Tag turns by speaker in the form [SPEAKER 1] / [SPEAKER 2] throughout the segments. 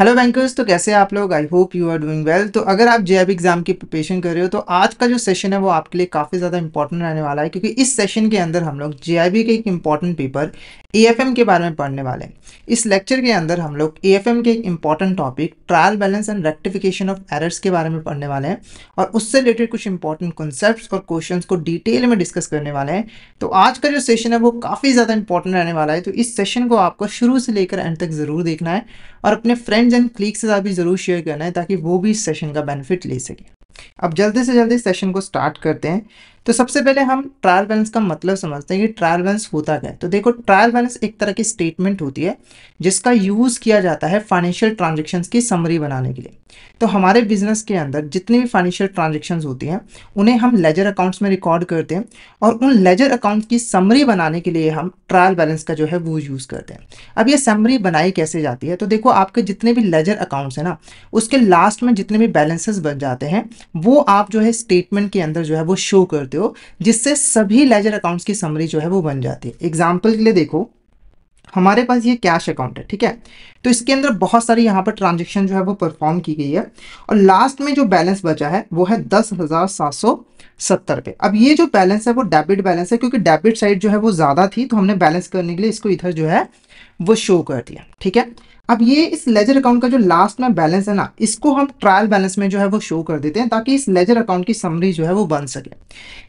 [SPEAKER 1] Hello bankers. तो कैसे हैं आप लोग? I hope you are doing well. तो अगर आप जेआईबी एग्जाम की प्रिपरेशन कर रहे हो तो आज का जो सेशन है वो आपके लिए काफ़ी ज़्यादा इंपॉर्टेंट रहने वाला है, क्योंकि इस सेशन के अंदर हम लोग जेआईबी के एक इंपॉर्टेंट पेपर एएफएम के बारे में पढ़ने वाले हैं। इस लेक्चर के अंदर हम लोग एएफएम के एक important topic trial balance and rectification of errors के बारे में पढ़ने वाले हैं और उससे रिलेटेड कुछ इंपॉर्टेंट कॉन्सेप्ट्स और क्वेश्चंस को डिटेल में डिस्कस करने वाले हैं। तो आज का जो सेशन है वो काफ़ी ज़्यादा इंपॉर्टेंट रहने वाला है, तो इस सेशन को आपको शुरू से लेकर एंड तक ज़रूर देखना है और अपने फ्रेंड्स एंड क्लीग्स के साथ भी ज़रूर शेयर करना है ताकि वो भी इस सेशन का बेनिफिट ले सके। अब जल्दी से जल्दी सेशन को स्टार्ट करते हैं। तो सबसे पहले हम ट्रायल बैलेंस का मतलब समझते हैं कि ट्रायल बैलेंस होता क्या है। तो देखो, ट्रायल बैलेंस एक तरह की स्टेटमेंट होती है जिसका यूज़ किया जाता है फाइनेंशियल ट्रांजैक्शंस की समरी बनाने के लिए। तो हमारे बिजनेस के अंदर जितनी भी फाइनेंशियल ट्रांजैक्शंस होती हैं उन्हें हम लेजर अकाउंट्स में रिकॉर्ड करते हैं और उन लेजर अकाउंट्स की समरी बनाने के लिए हम ट्रायल बैलेंस का जो है वो यूज़ करते हैं। अब ये समरी बनाई कैसे जाती है? तो देखो, आपके जितने भी लेजर अकाउंट्स हैं ना, उसके लास्ट में जितने भी बैलेंसेस बच जाते हैं वो आप जो है स्टेटमेंट के अंदर जो है वो शो करते हो, जिससे सभी लेजर अकाउंट्स की समरी जो है वो बन जाती है। एग्जाम्पल के लिए देखो, हमारे पास ये कैश अकाउंट है, ठीक है। तो इसके अंदर बहुत सारी यहाँ पर ट्रांजेक्शन जो है वो परफॉर्म की गई है और लास्ट में जो बैलेंस बचा है वो है 10,770 रुपये। अब ये जो बैलेंस है वो डेबिट बैलेंस है, क्योंकि डेबिट साइड जो है वो ज़्यादा थी तो हमने बैलेंस करने के लिए इसको इधर जो है वो शो कर दिया, ठीक है। अब ये इस लेजर अकाउंट का जो लास्ट में बैलेंस है ना, इसको हम ट्रायल बैलेंस में जो है वो शो कर देते हैं ताकि इस लेजर अकाउंट की समरी जो है वो बन सके।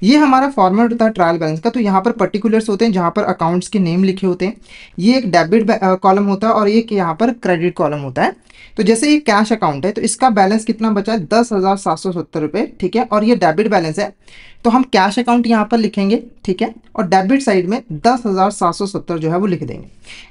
[SPEAKER 1] ये हमारा फॉर्मेट होता है ट्रायल बैलेंस का। तो यहाँ पर पर्टिकुलर्स होते हैं जहाँ पर अकाउंट्स के नेम लिखे होते हैं। ये एक डेबिट कॉलम होता है और एक यहाँ पर क्रेडिट कॉलम होता है। तो जैसे ये कैश अकाउंट है तो इसका बैलेंस कितना बचा है? 10,770 रुपये, ठीक है। और ये डेबिट बैलेंस है तो हम कैश अकाउंट यहाँ पर लिखेंगे, ठीक है, और डेबिट साइड में 10,770 जो है वो लिख देंगे।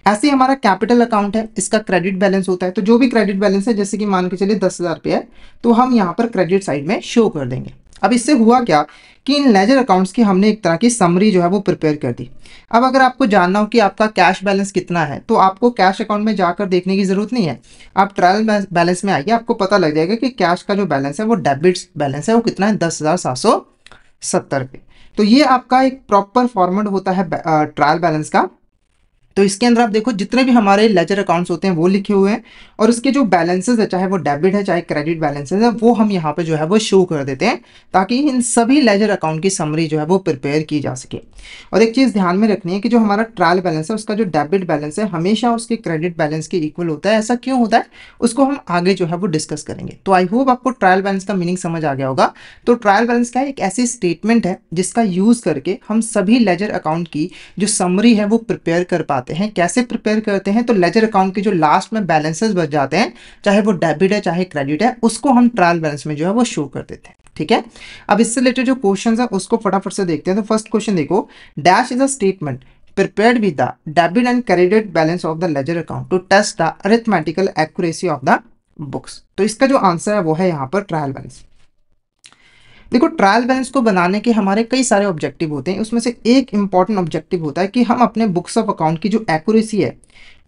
[SPEAKER 1] ऐसे ही हमारा कैपिटल अकाउंट है, इसका क्रेडिट बैलेंस होता है। तो जो भी क्रेडिट बैलेंस है, जैसे कि मान के चलिए 10,000 रुपये है, तो हम यहाँ पर क्रेडिट साइड में शो कर देंगे। अब इससे हुआ क्या कि इन लेजर अकाउंट्स की हमने एक तरह की समरी जो है वो प्रिपेयर कर दी। अब अगर आपको जानना हो कि आपका कैश बैलेंस कितना है तो आपको कैश अकाउंट में जाकर देखने की ज़रूरत नहीं है। आप ट्रायल बैलेंस में आइए, आपको पता लग जाएगा कि कैश का जो बैलेंस है वो डेबिट बैलेंस है वो कितना है? 10,770 रुपये। तो ये आपका एक प्रॉपर फॉर्मेट होता है ट्रायल बैलेंस का। तो इसके अंदर आप देखो, जितने भी हमारे लेजर अकाउंट्स होते हैं वो लिखे हुए हैं और उसके जो बैलेंसेस है, चाहे वो डेबिट है चाहे क्रेडिट बैलेंसेस है, वो हम यहाँ पे जो है वो शो कर देते हैं ताकि इन सभी लेजर अकाउंट की समरी जो है वो प्रिपेयर की जा सके। और एक चीज़ ध्यान में रखनी है कि जो हमारा ट्रायल बैलेंस है उसका जो डेबिट बैलेंस है हमेशा उसके क्रेडिट बैलेंस के इक्वल होता है। ऐसा क्यों होता है उसको हम आगे जो है वो डिस्कस करेंगे। तो आई होप आपको ट्रायल बैलेंस का मीनिंग समझ आ गया होगा। तो ट्रायल बैलेंस क्या है? एक ऐसी स्टेटमेंट है जिसका यूज़ करके हम सभी लेजर अकाउंट की जो समरी है वो प्रिपेयर कर पाते हैं। कैसे प्रिपेयर करते हैं? तो लेजर अकाउंट के जो लास्ट में बैलेंसेस बच जाते हैं, चाहे वो डेबिट है चाहे क्रेडिट है, उसको हम ट्रायल बैलेंस में जो है वो शो कर देते हैं, ठीक है। अब इससे रिलेटेड जो क्वेश्चन है उसको फटाफट से देखते हैं। तो फर्स्ट क्वेश्चन देखो, dash is a statement prepared with the debit and credited balance of the ledger account to test the arithmetical accuracy of the books। तो इसका जो आंसर है वो है यहाँ पर ट्रायल बैलेंस। देखो, ट्रायल बैलेंस को बनाने के हमारे कई सारे ऑब्जेक्टिव होते हैं, उसमें से एक इंपॉर्टेंट ऑब्जेक्टिव होता है कि हम अपने बुक्स ऑफ अकाउंट की जो एक्यूरेसी है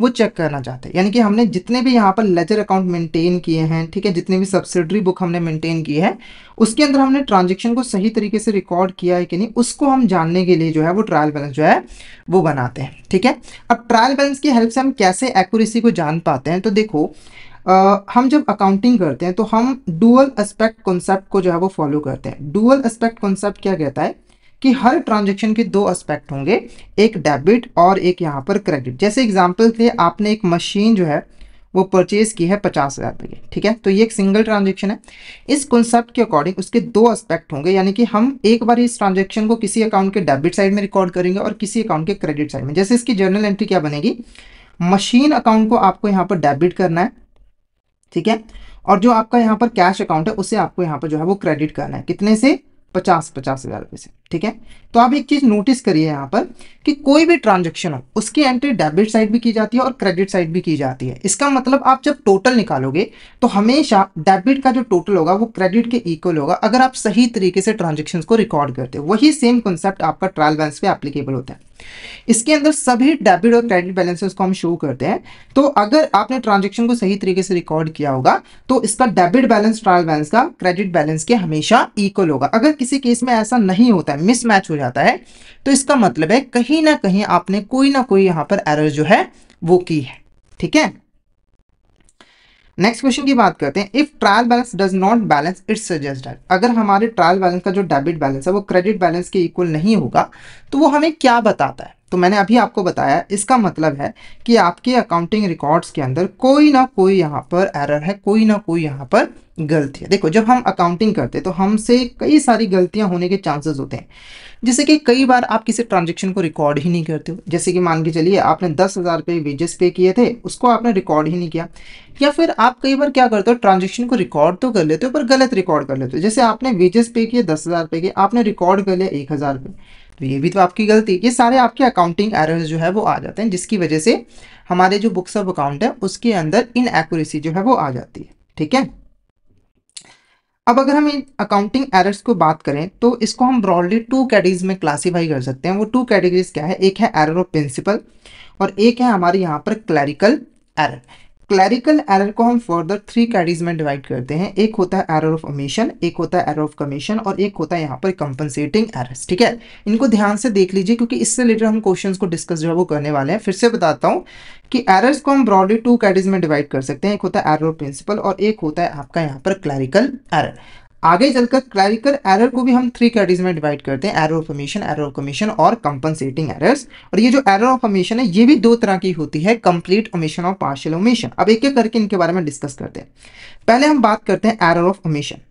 [SPEAKER 1] वो चेक करना चाहते हैं। यानी कि हमने जितने भी यहाँ पर लेजर अकाउंट मेंटेन किए हैं, ठीक है, जितने भी सब्सिडरी बुक हमने मेंटेन की है उसके अंदर हमने ट्रांजेक्शन को सही तरीके से रिकॉर्ड किया है कि नहीं, उसको हम जानने के लिए जो है वो ट्रायल बैलेंस जो है वो बनाते हैं, ठीक है। अब ट्रायल बैलेंस की हेल्प से हम कैसे एक्यूरेसी को जान पाते हैं? तो देखो, हम जब अकाउंटिंग करते हैं तो हम डुअल एस्पेक्ट कॉन्सेप्ट को जो है वो फॉलो करते हैं। डुअल एस्पेक्ट कॉन्सेप्ट क्या कहता है कि हर ट्रांजैक्शन के दो एस्पेक्ट होंगे, एक डेबिट और एक यहाँ पर क्रेडिट। जैसे एग्जांपल के लिए आपने एक मशीन जो है वो परचेज की है 50,000 रुपये की, ठीक है, तो ये एक सिंगल ट्रांजैक्शन है। इस कॉन्सेप्ट के अकॉर्डिंग उसके दो एस्पेक्ट होंगे, यानी कि हम एक बार इस ट्रांजैक्शन को किसी अकाउंट के डेबिट साइड में रिकॉर्ड करेंगे और किसी अकाउंट के क्रेडिट साइड में। जैसे इसकी जर्नल एंट्री क्या बनेगी? मशीन अकाउंट को आपको यहाँ पर डेबिट करना है, ठीक है, और जो आपका यहाँ पर कैश अकाउंट है उसे आपको यहाँ पर जो है वो क्रेडिट करना है। कितने से? 50,000 रुपये से, ठीक है। तो आप एक चीज नोटिस करिए यहाँ पर कि कोई भी ट्रांजैक्शन हो उसकी एंट्री डेबिट साइड भी की जाती है और क्रेडिट साइड भी की जाती है। इसका मतलब आप जब टोटल निकालोगे तो हमेशा डेबिट का जो टोटल होगा वो क्रेडिट के इक्वल होगा अगर आप सही तरीके से ट्रांजेक्शन को रिकॉर्ड करते हो। वही सेम कॉन्सेप्ट आपका ट्रायल बैलेंस पे एप्लीकेबल होता है। इसके अंदर सभी डेबिट और क्रेडिट बैलेंसेस को हम शो करते हैं। तो अगर आपने ट्रांजैक्शन को सही तरीके से रिकॉर्ड किया होगा तो इसका डेबिट बैलेंस ट्रायल बैलेंस का क्रेडिट बैलेंस के हमेशा इक्वल होगा। अगर किसी केस में ऐसा नहीं होता है, मिसमैच हो जाता है, तो इसका मतलब है कहीं ना कहीं आपने कोई ना कोई यहां पर एरर जो है वो की है, ठीक है। नेक्स्ट क्वेश्चन की बात करते हैं, if trial balance does not balance it's suggest that, अगर हमारे ट्रायल बैलेंस का जो डेबिट बैलेंस है वो क्रेडिट बैलेंस के इक्वल नहीं होगा तो वो हमें क्या बताता है। तो मैंने अभी आपको बताया, इसका मतलब है कि आपके अकाउंटिंग रिकॉर्ड्स के अंदर कोई ना कोई यहाँ पर एरर है, कोई ना कोई यहाँ पर गलती है। देखो, जब हम अकाउंटिंग करते हैं तो हमसे कई सारी गलतियां होने के चांसेस होते हैं। जैसे कि कई बार आप किसी ट्रांजेक्शन को रिकॉर्ड ही नहीं करते हो, जैसे कि मान के चलिए आपने 10,000 रुपये वेजेस पे किए थे, उसको आपने रिकॉर्ड ही नहीं किया। या फिर आप कई बार क्या करते हो, ट्रांजेक्शन को रिकॉर्ड तो कर लेते हो पर गलत रिकॉर्ड कर लेते हो। जैसे आपने वेजेस पे किए 10,000 रुपये के, आपने रिकॉर्ड कर लिया 1,000 रुपये, तो ये भी तो आपकी गलती। ये सारे आपके अकाउंटिंग एरर्स जो है वो आ जाते हैं, जिसकी वजह से हमारे जो बुक्स ऑफ अकाउंट है उसके अंदर इनएक्यूरेसी जो है वो आ जाती है। ठीक है, अब अगर हम इन अकाउंटिंग एरर्स को बात करें तो इसको हम ब्रॉडली टू कैटेगरीज में क्लासीफाई कर सकते हैं। वो टू कैटेगरीज क्या है, एक है एरर ऑफ प्रिंसिपल और एक है हमारे यहाँ पर क्लैरिकल एरर। क्लैरिकल एरर को हम फर्दर थ्री कैटेगरीज में डिवाइड करते हैं, एक होता है एरर ऑफ ओमिशन, एक होता है एरर ऑफ कमीशन और एक होता है यहाँ पर कंपनसेटिंग एरर्स। ठीक है, इनको ध्यान से देख लीजिए क्योंकि इससे रिलेटेड हम क्वेश्चंस को डिस्कस जो है वो करने वाले हैं। फिर से बताता हूँ कि एरर्स को हम ब्रॉडली टू कैटेगरीज में डिवाइड कर सकते हैं, एक होता है एरर ऑफ प्रिंसिपल और एक होता है आपका यहाँ पर क्लैरिकल एरर। आगे चलकर क्लैरिकल एरर को भी हम थ्री कैटेगरीज में डिवाइड करते हैं, error of omission, error of commission और कंपनसेटिंग एरर्स। और ये जो एरर ऑफ ओमिशन है ये भी दो तरह की होती है, कंप्लीट ओमिशन और पार्शियल ओमिशन। अब एक एक करके इनके बारे में डिस्कस करते हैं। पहले हम बात करते हैं error of omission.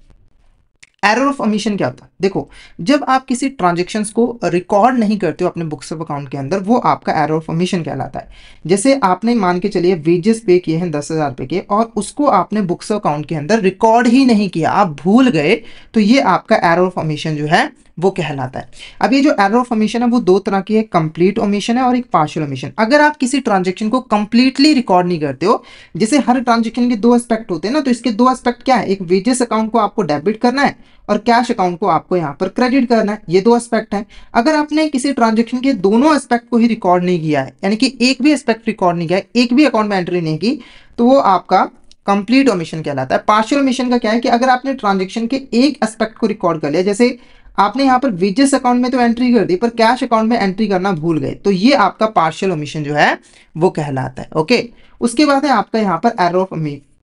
[SPEAKER 1] Error of omission क्या होता है, देखो जब आप किसी ट्रांजेक्शन्स को रिकॉर्ड नहीं करते हो अपने बुक्स ऑफ अकाउंट के अंदर, वो आपका एरर ऑफ ओमिशन कहलाता है। जैसे आपने मान के चलिए वेजेस पे किए हैं 10,000 रुपये के और उसको आपने बुक्स ऑफ अकाउंट के अंदर रिकॉर्ड ही नहीं किया, आप भूल गए, तो ये आपका एरर ऑफ ओमिशन जो है वो कहलाता है। अब ये जो एरर ऑफ ओमिशन है वो दो तरह की है, कंप्लीट ओमिशन है और एक पार्शियल ओमिशन। अगर आप किसी ट्रांजेक्शन को कंप्लीटली रिकॉर्ड नहीं करते हो, जैसे हर ट्रांजेक्शन के दो एस्पेक्ट होते हैं ना, तो इसके दो एस्पेक्ट क्या है, एक वेजेस अकाउंट को आपको डेबिट करना है और कैश अकाउंट को आपको यहाँ पर क्रेडिट करना है, ये दो एस्पेक्ट हैं। अगर आपने किसी ट्रांजेक्शन के दोनों एस्पेक्ट को ही रिकॉर्ड नहीं किया है, यानी कि एक भी एस्पेक्ट रिकॉर्ड नहीं किया है, एक भी अकाउंट में एंट्री नहीं की, तो वो आपका कंप्लीट ओमिशन कहलाता है। पार्शियल ओमिशन का क्या है कि अगर आपने ट्रांजेक्शन के एक एस्पेक्ट को रिकॉर्ड कर लिया, जैसे आपने यहाँ पर वेजेस अकाउंट में तो एंट्री कर दी पर कैश अकाउंट में एंट्री करना भूल गए, तो ये आपका पार्शियल ओमिशन जो है वो कहलाता है। ओके, उसके बाद है आपका यहाँ पर error of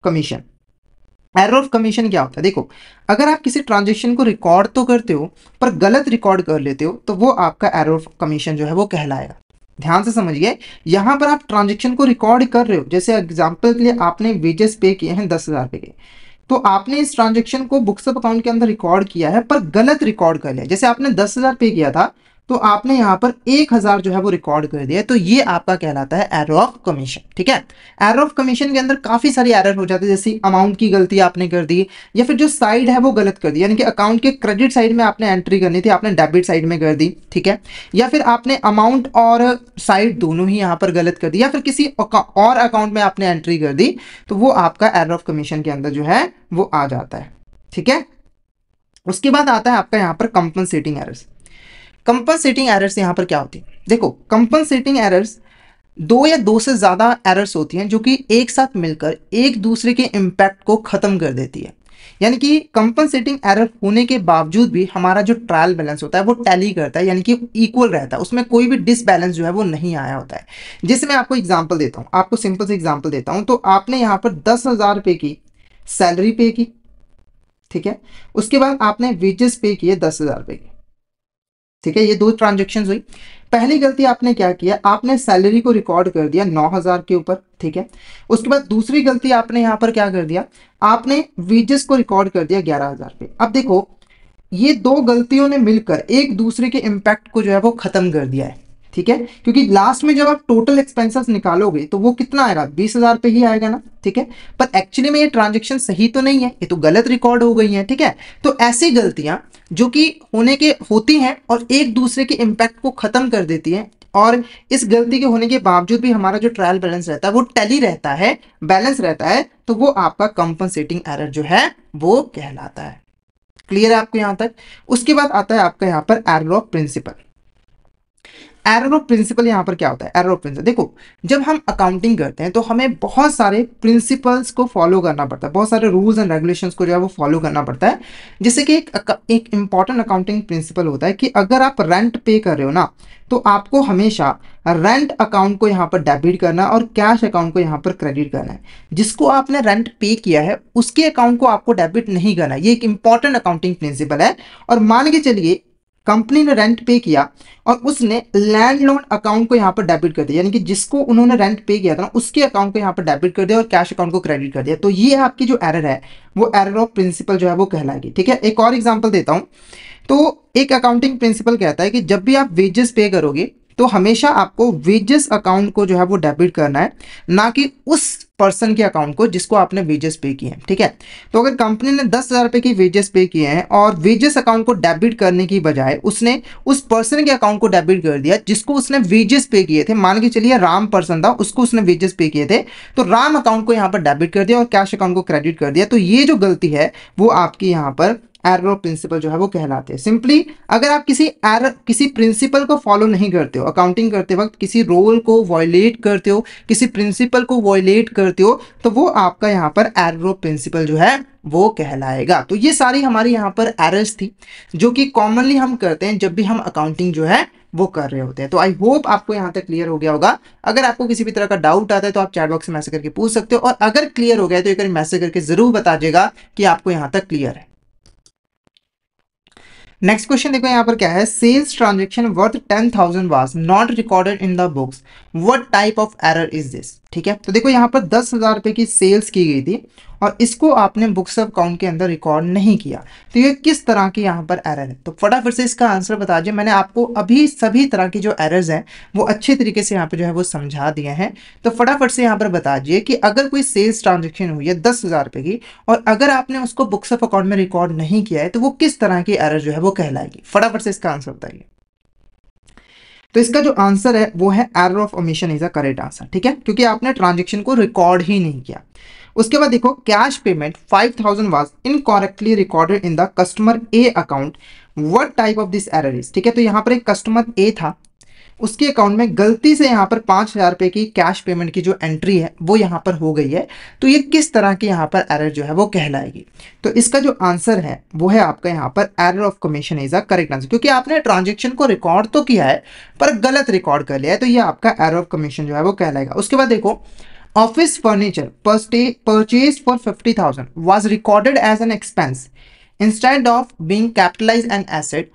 [SPEAKER 1] commission. Error of commission क्या होता है, देखो अगर आप किसी ट्रांजेक्शन को रिकॉर्ड तो करते हो पर गलत रिकॉर्ड कर लेते हो, तो वो आपका एरर ऑफ कमीशन जो है वो कहलाएगा। ध्यान से समझिए, यहां पर आप ट्रांजेक्शन को रिकॉर्ड कर रहे हो, जैसे एग्जांपल के लिए आपने वेजेस पे किए हैं 10,000 रुपये के, तो आपने इस ट्रांजेक्शन को बुक्स ऑफ अकाउंट के अंदर रिकॉर्ड किया है पर गलत रिकॉर्ड कर लिया। जैसे आपने 10,000 पे किया था तो आपने यहाँ पर 1,000 जो है वो रिकॉर्ड कर दिया, तो ये आपका कहलाता है एरर ऑफ कमीशन। ठीक है, एरर ऑफ कमीशन के अंदर काफी सारी एरर हो जाती है, जैसे अमाउंट की गलती आपने कर दी या फिर जो साइड है वो गलत कर दी, यानी कि अकाउंट के क्रेडिट साइड में आपने एंट्री करनी थी, आपने डेबिट साइड में कर दी। ठीक है, या फिर आपने अमाउंट और साइड दोनों ही यहाँ पर गलत कर दी, या फिर किसी और अकाउंट में आपने एंट्री कर दी, तो वो आपका एरर ऑफ कमीशन के अंदर जो है वो आ जाता है। ठीक है, उसके बाद आता है आपका यहाँ पर कंपनसेटिंग एरर्स। कंपनसेटिंग एरर्स यहाँ पर क्या होती है, देखो कंपनसेटिंग एरर्स दो या दो से ज्यादा एरर्स होती हैं जो कि एक साथ मिलकर एक दूसरे के इम्पैक्ट को खत्म कर देती है। यानी कि कंपनसेटिंग एरर होने के बावजूद भी हमारा जो ट्रायल बैलेंस होता है वो टैली करता है, यानी कि इक्वल रहता है, उसमें कोई भी डिसबैलेंस जो है वो नहीं आया होता है। जैसे मैं आपको एग्जांपल देता हूँ, आपको सिंपल से एग्जांपल देता हूँ, तो आपने यहाँ पर 10,000 रुपये की सैलरी पे की, ठीक है, उसके बाद आपने वेजेस पे किए 10,000 रुपये की। ठीक है, ये दो ट्रांजेक्शन हुई। पहली गलती आपने क्या किया, आपने सैलरी को रिकॉर्ड कर दिया 9,000 के ऊपर। ठीक है, उसके बाद दूसरी गलती आपने यहाँ पर क्या कर दिया, आपने वेजेस को रिकॉर्ड कर दिया 11,000 पे। अब देखो ये दो गलतियों ने मिलकर एक दूसरे के इम्पैक्ट को जो है वो खत्म कर दिया है। ठीक है, क्योंकि लास्ट में जब आप टोटल एक्सपेंसेस निकालोगे तो वो कितना आएगा, 20,000 पे ही आएगा ना। ठीक है, पर एक्चुअली में ये ट्रांजेक्शन सही तो नहीं है, ये तो गलत रिकॉर्ड हो गई है। ठीक है, तो ऐसी गलतियां जो कि होती हैं और एक दूसरे के इम्पैक्ट को खत्म कर देती हैं, और इस गलती के होने के बावजूद भी हमारा जो ट्रायल बैलेंस रहता है वो टैली रहता है, बैलेंस रहता है, तो वो आपका कंपनसेटिंग एरर जो है वो कहलाता है। क्लियर है आपको यहां तक। उसके बाद आता है आपका यहाँ पर error of principle. Error of principle यहाँ पर क्या होता है? एरर ऑफ प्रिंसिपल, देखो जब हम अकाउंटिंग करते हैं तो हमें बहुत सारे प्रिंसिपल्स को फॉलो करना पड़ता है, बहुत सारे रूल्स एंड रेगुलेशंस को जो है वो फॉलो करना पड़ता है। जैसे कि एक इंपॉर्टेंट अकाउंटिंग प्रिंसिपल होता है कि अगर आप रेंट पे कर रहे हो ना, तो आपको हमेशा रेंट अकाउंट को यहाँ पर डेबिट करना और कैश अकाउंट को यहाँ पर क्रेडिट करना है। जिसको आपने रेंट पे किया है उसके अकाउंट को आपको डेबिट नहीं करना है। ये एक इंपॉर्टेंट अकाउंटिंग प्रिंसिपल है। और मान के चलिए कंपनी ने रेंट पे किया और उसने लैंड लोन अकाउंट को यहाँ पर डेबिट कर दिया, यानी कि जिसको उन्होंने रेंट पे किया था ना उसके अकाउंट को यहाँ पर डेबिट कर दिया और कैश अकाउंट को क्रेडिट कर दिया, तो ये आपकी जो एरर है वो एरर ऑफ प्रिंसिपल जो है वो कहलाएगी। ठीक है, एक और एग्जांपल देता हूं। तो एक अकाउंटिंग प्रिंसिपल कहता है कि जब भी आप वेजेस पे करोगे तो हमेशा आपको वेजेस अकाउंट को जो है वो डेबिट करना है, ना कि उस पर्सन के अकाउंट को जिसको आपने वेजेस पे किए हैं। ठीक है, तो अगर कंपनी ने 10,000 रुपए की वेजेस पे किए हैं और वेजेस अकाउंट को डेबिट करने की बजाय उसने उस पर्सन के अकाउंट को डेबिट कर दिया जिसको उसने वेजेस पे किए थे, मान के चलिए राम पर्सन था, उसको उसने वेजेस पे किए थे, तो राम अकाउंट को यहाँ पर डेबिट कर दिया और कैश अकाउंट को क्रेडिट कर दिया, तो ये जो गलती है वो आपकी यहाँ पर एरर ऑफ प्रिंसिपल जो है वो कहलाते हैं। सिंपली अगर आप किसी प्रिंसिपल को फॉलो नहीं करते हो, अकाउंटिंग करते वक्त किसी रोल को वॉयलेट करते हो, किसी प्रिंसिपल को वॉयलेट करते हो, तो वो आपका यहाँ पर एरर ऑफ प्रिंसिपल जो है वो कहलाएगा। तो ये सारी हमारी यहाँ पर एरर्स थी जो कि कॉमनली हम करते हैं जब भी हम अकाउंटिंग जो है वो कर रहे होते हैं। तो आई होप आपको यहाँ तक क्लियर हो गया होगा। अगर आपको किसी भी तरह का डाउट आता है तो आप चैट बॉक्स में मैसेज करके पूछ सकते हो, और अगर क्लियर हो गया तो एक बार मैसेज करके जरूर बता दीजिएगा कि आपको यहाँ तक क्लियर है। नेक्स्ट क्वेश्चन देखो यहाँ पर क्या है, sales transaction worth 10,000 was not recorded in the books, what type of error is this. ठीक है, तो देखो यहाँ पर 10,000 रुपए की सेल्स की गई थी और इसको आपने बुक्स ऑफ अकाउंट के अंदर रिकॉर्ड नहीं किया, तो ये किस तरह की यहाँ पर एरर है? तो फटाफट से इसका आंसर बता दीजिए। मैंने आपको अभी सभी तरह की जो एरर्स हैं वो अच्छे तरीके से यहाँ पे जो है वो समझा दिए हैं, तो फटाफट से यहाँ पर बता दीजिए कि अगर कोई सेल्स ट्रांजेक्शन हुई है 10,000 रुपए की और अगर आपने उसको बुक्स ऑफ अकाउंट में रिकॉर्ड नहीं किया है तो वो किस तरह की एरर जो है वो कहलाएगी। फटाफट से इसका आंसर बताइए। तो इसका जो आंसर है वो है error of omission is a correct answer. ठीक है, क्योंकि आपने ट्रांजेक्शन को रिकॉर्ड ही नहीं किया। उसके बाद देखो cash payment 5,000 was incorrectly recorded in the customer A account, what type of this error is. ठीक है, तो यहाँ पर एक कस्टमर ए था, उसके अकाउंट में गलती से यहाँ पर 5,000 रुपए की कैश पेमेंट की जो एंट्री है वो यहाँ पर हो गई है, तो ये किस तरह की यहाँ पर एरर जो है वो कहलाएगी। तो इसका जो आंसर है वो है आपका यहाँ पर error of commission is a correct answer, क्योंकि आपने ट्रांजेक्शन को रिकॉर्ड तो किया है पर गलत रिकॉर्ड कर लिया है, तो ये आपका एरर ऑफ कमीशन जो है वो कहलाएगा। उसके बाद देखो office furniture purchase for 50,000 was recorded as an expense instead of being capitalized an asset,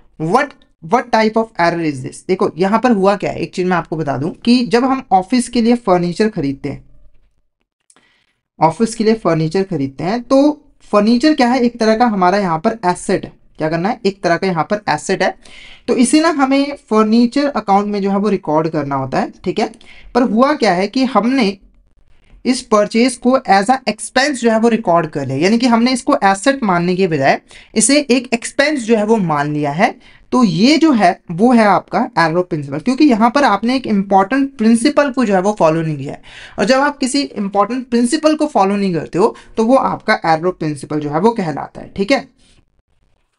[SPEAKER 1] what type of error is this। देखो यहां पर हुआ क्या है, एक चीज मैं आपको बता दूं कि जब हम ऑफिस के लिए फर्नीचर खरीदते हैं, तो फर्नीचर क्या है, एक तरह का हमारा यहाँ पर एसेट है। क्या करना है, एक तरह का यहाँ पर एसेट है, तो इसे ना हमें फर्नीचर अकाउंट में जो है वो रिकॉर्ड करना होता है। ठीक है, पर हुआ क्या है कि हमने इस परचेज को एज अ एक्सपेंस जो है वो रिकॉर्ड कर लिया, यानी कि हमने इसको एसेट मानने के बजाय इसे एक एक्सपेंस जो है वो मान लिया है। तो ये जो है वो है आपका एरर ऑफ प्रिंसिपल, क्योंकि यहाँ पर आपने एक इंपॉर्टेंट प्रिंसिपल को जो है वो फॉलो नहीं किया है, और जब आप किसी इंपॉर्टेंट प्रिंसिपल को फॉलो नहीं करते हो तो वो आपका एरर ऑफ प्रिंसिपल जो है वो कहलाता है। ठीक है,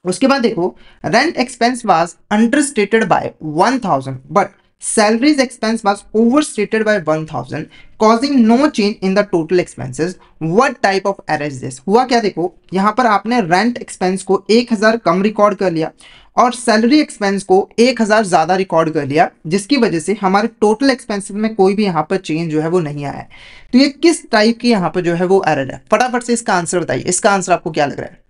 [SPEAKER 1] उसके बाद देखो rent expense was understated by 1,000 but salaries expense was overstated by 1,000 causing no change in the total expenses, what type of error is this। हुआ क्या, देखो यहाँ पर आपने रेंट एक्सपेंस को 1,000 कम रिकॉर्ड कर लिया और सैलरी एक्सपेंस को 1,000 ज्यादा रिकॉर्ड कर लिया, जिसकी वजह से हमारे टोटल एक्सपेंसेस में कोई भी यहाँ पर चेंज जो है वो नहीं आया है। तो ये किस टाइप की यहाँ पर जो है वो एरर है, फटाफट से इसका आंसर बताइए। इसका आंसर आपको क्या लग रहा है?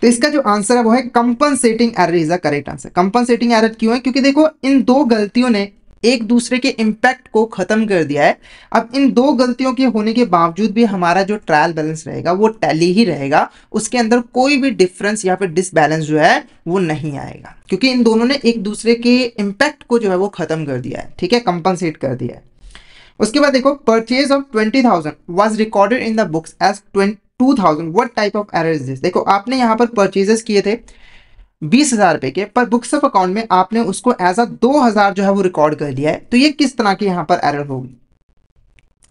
[SPEAKER 1] तो इसका जो आंसर है वो है compensating error is the correct answer. Compensating error क्यों है, क्योंकि देखो इन दो गलतियों ने एक दूसरे के इंपैक्ट को खत्म कर दिया है। अब इन दो गलतियों के होने के बावजूद भी हमारा जो ट्रायल बैलेंस रहेगा वो टैली ही रहेगा, उसके अंदर कोई भी डिफरेंस या फिर डिसबैलेंस जो है वो नहीं आएगा, क्योंकि इन दोनों ने एक दूसरे के इंपैक्ट को जो है वो खत्म कर दिया है। ठीक है, कंपनसेट कर दिया है। उसके बाद देखो purchase of 20,000 was recorded in the books as 2,000, what type of error is this. देखो आपने यहाँ पर परचेजेस किए थे 20,000 रुपए के, पर बुक्स ऑफ अकाउंट में आपने उसको एज अ 2,000 जो है वो रिकॉर्ड कर लिया है, तो ये किस तरह की यहाँ पर एरर होगी।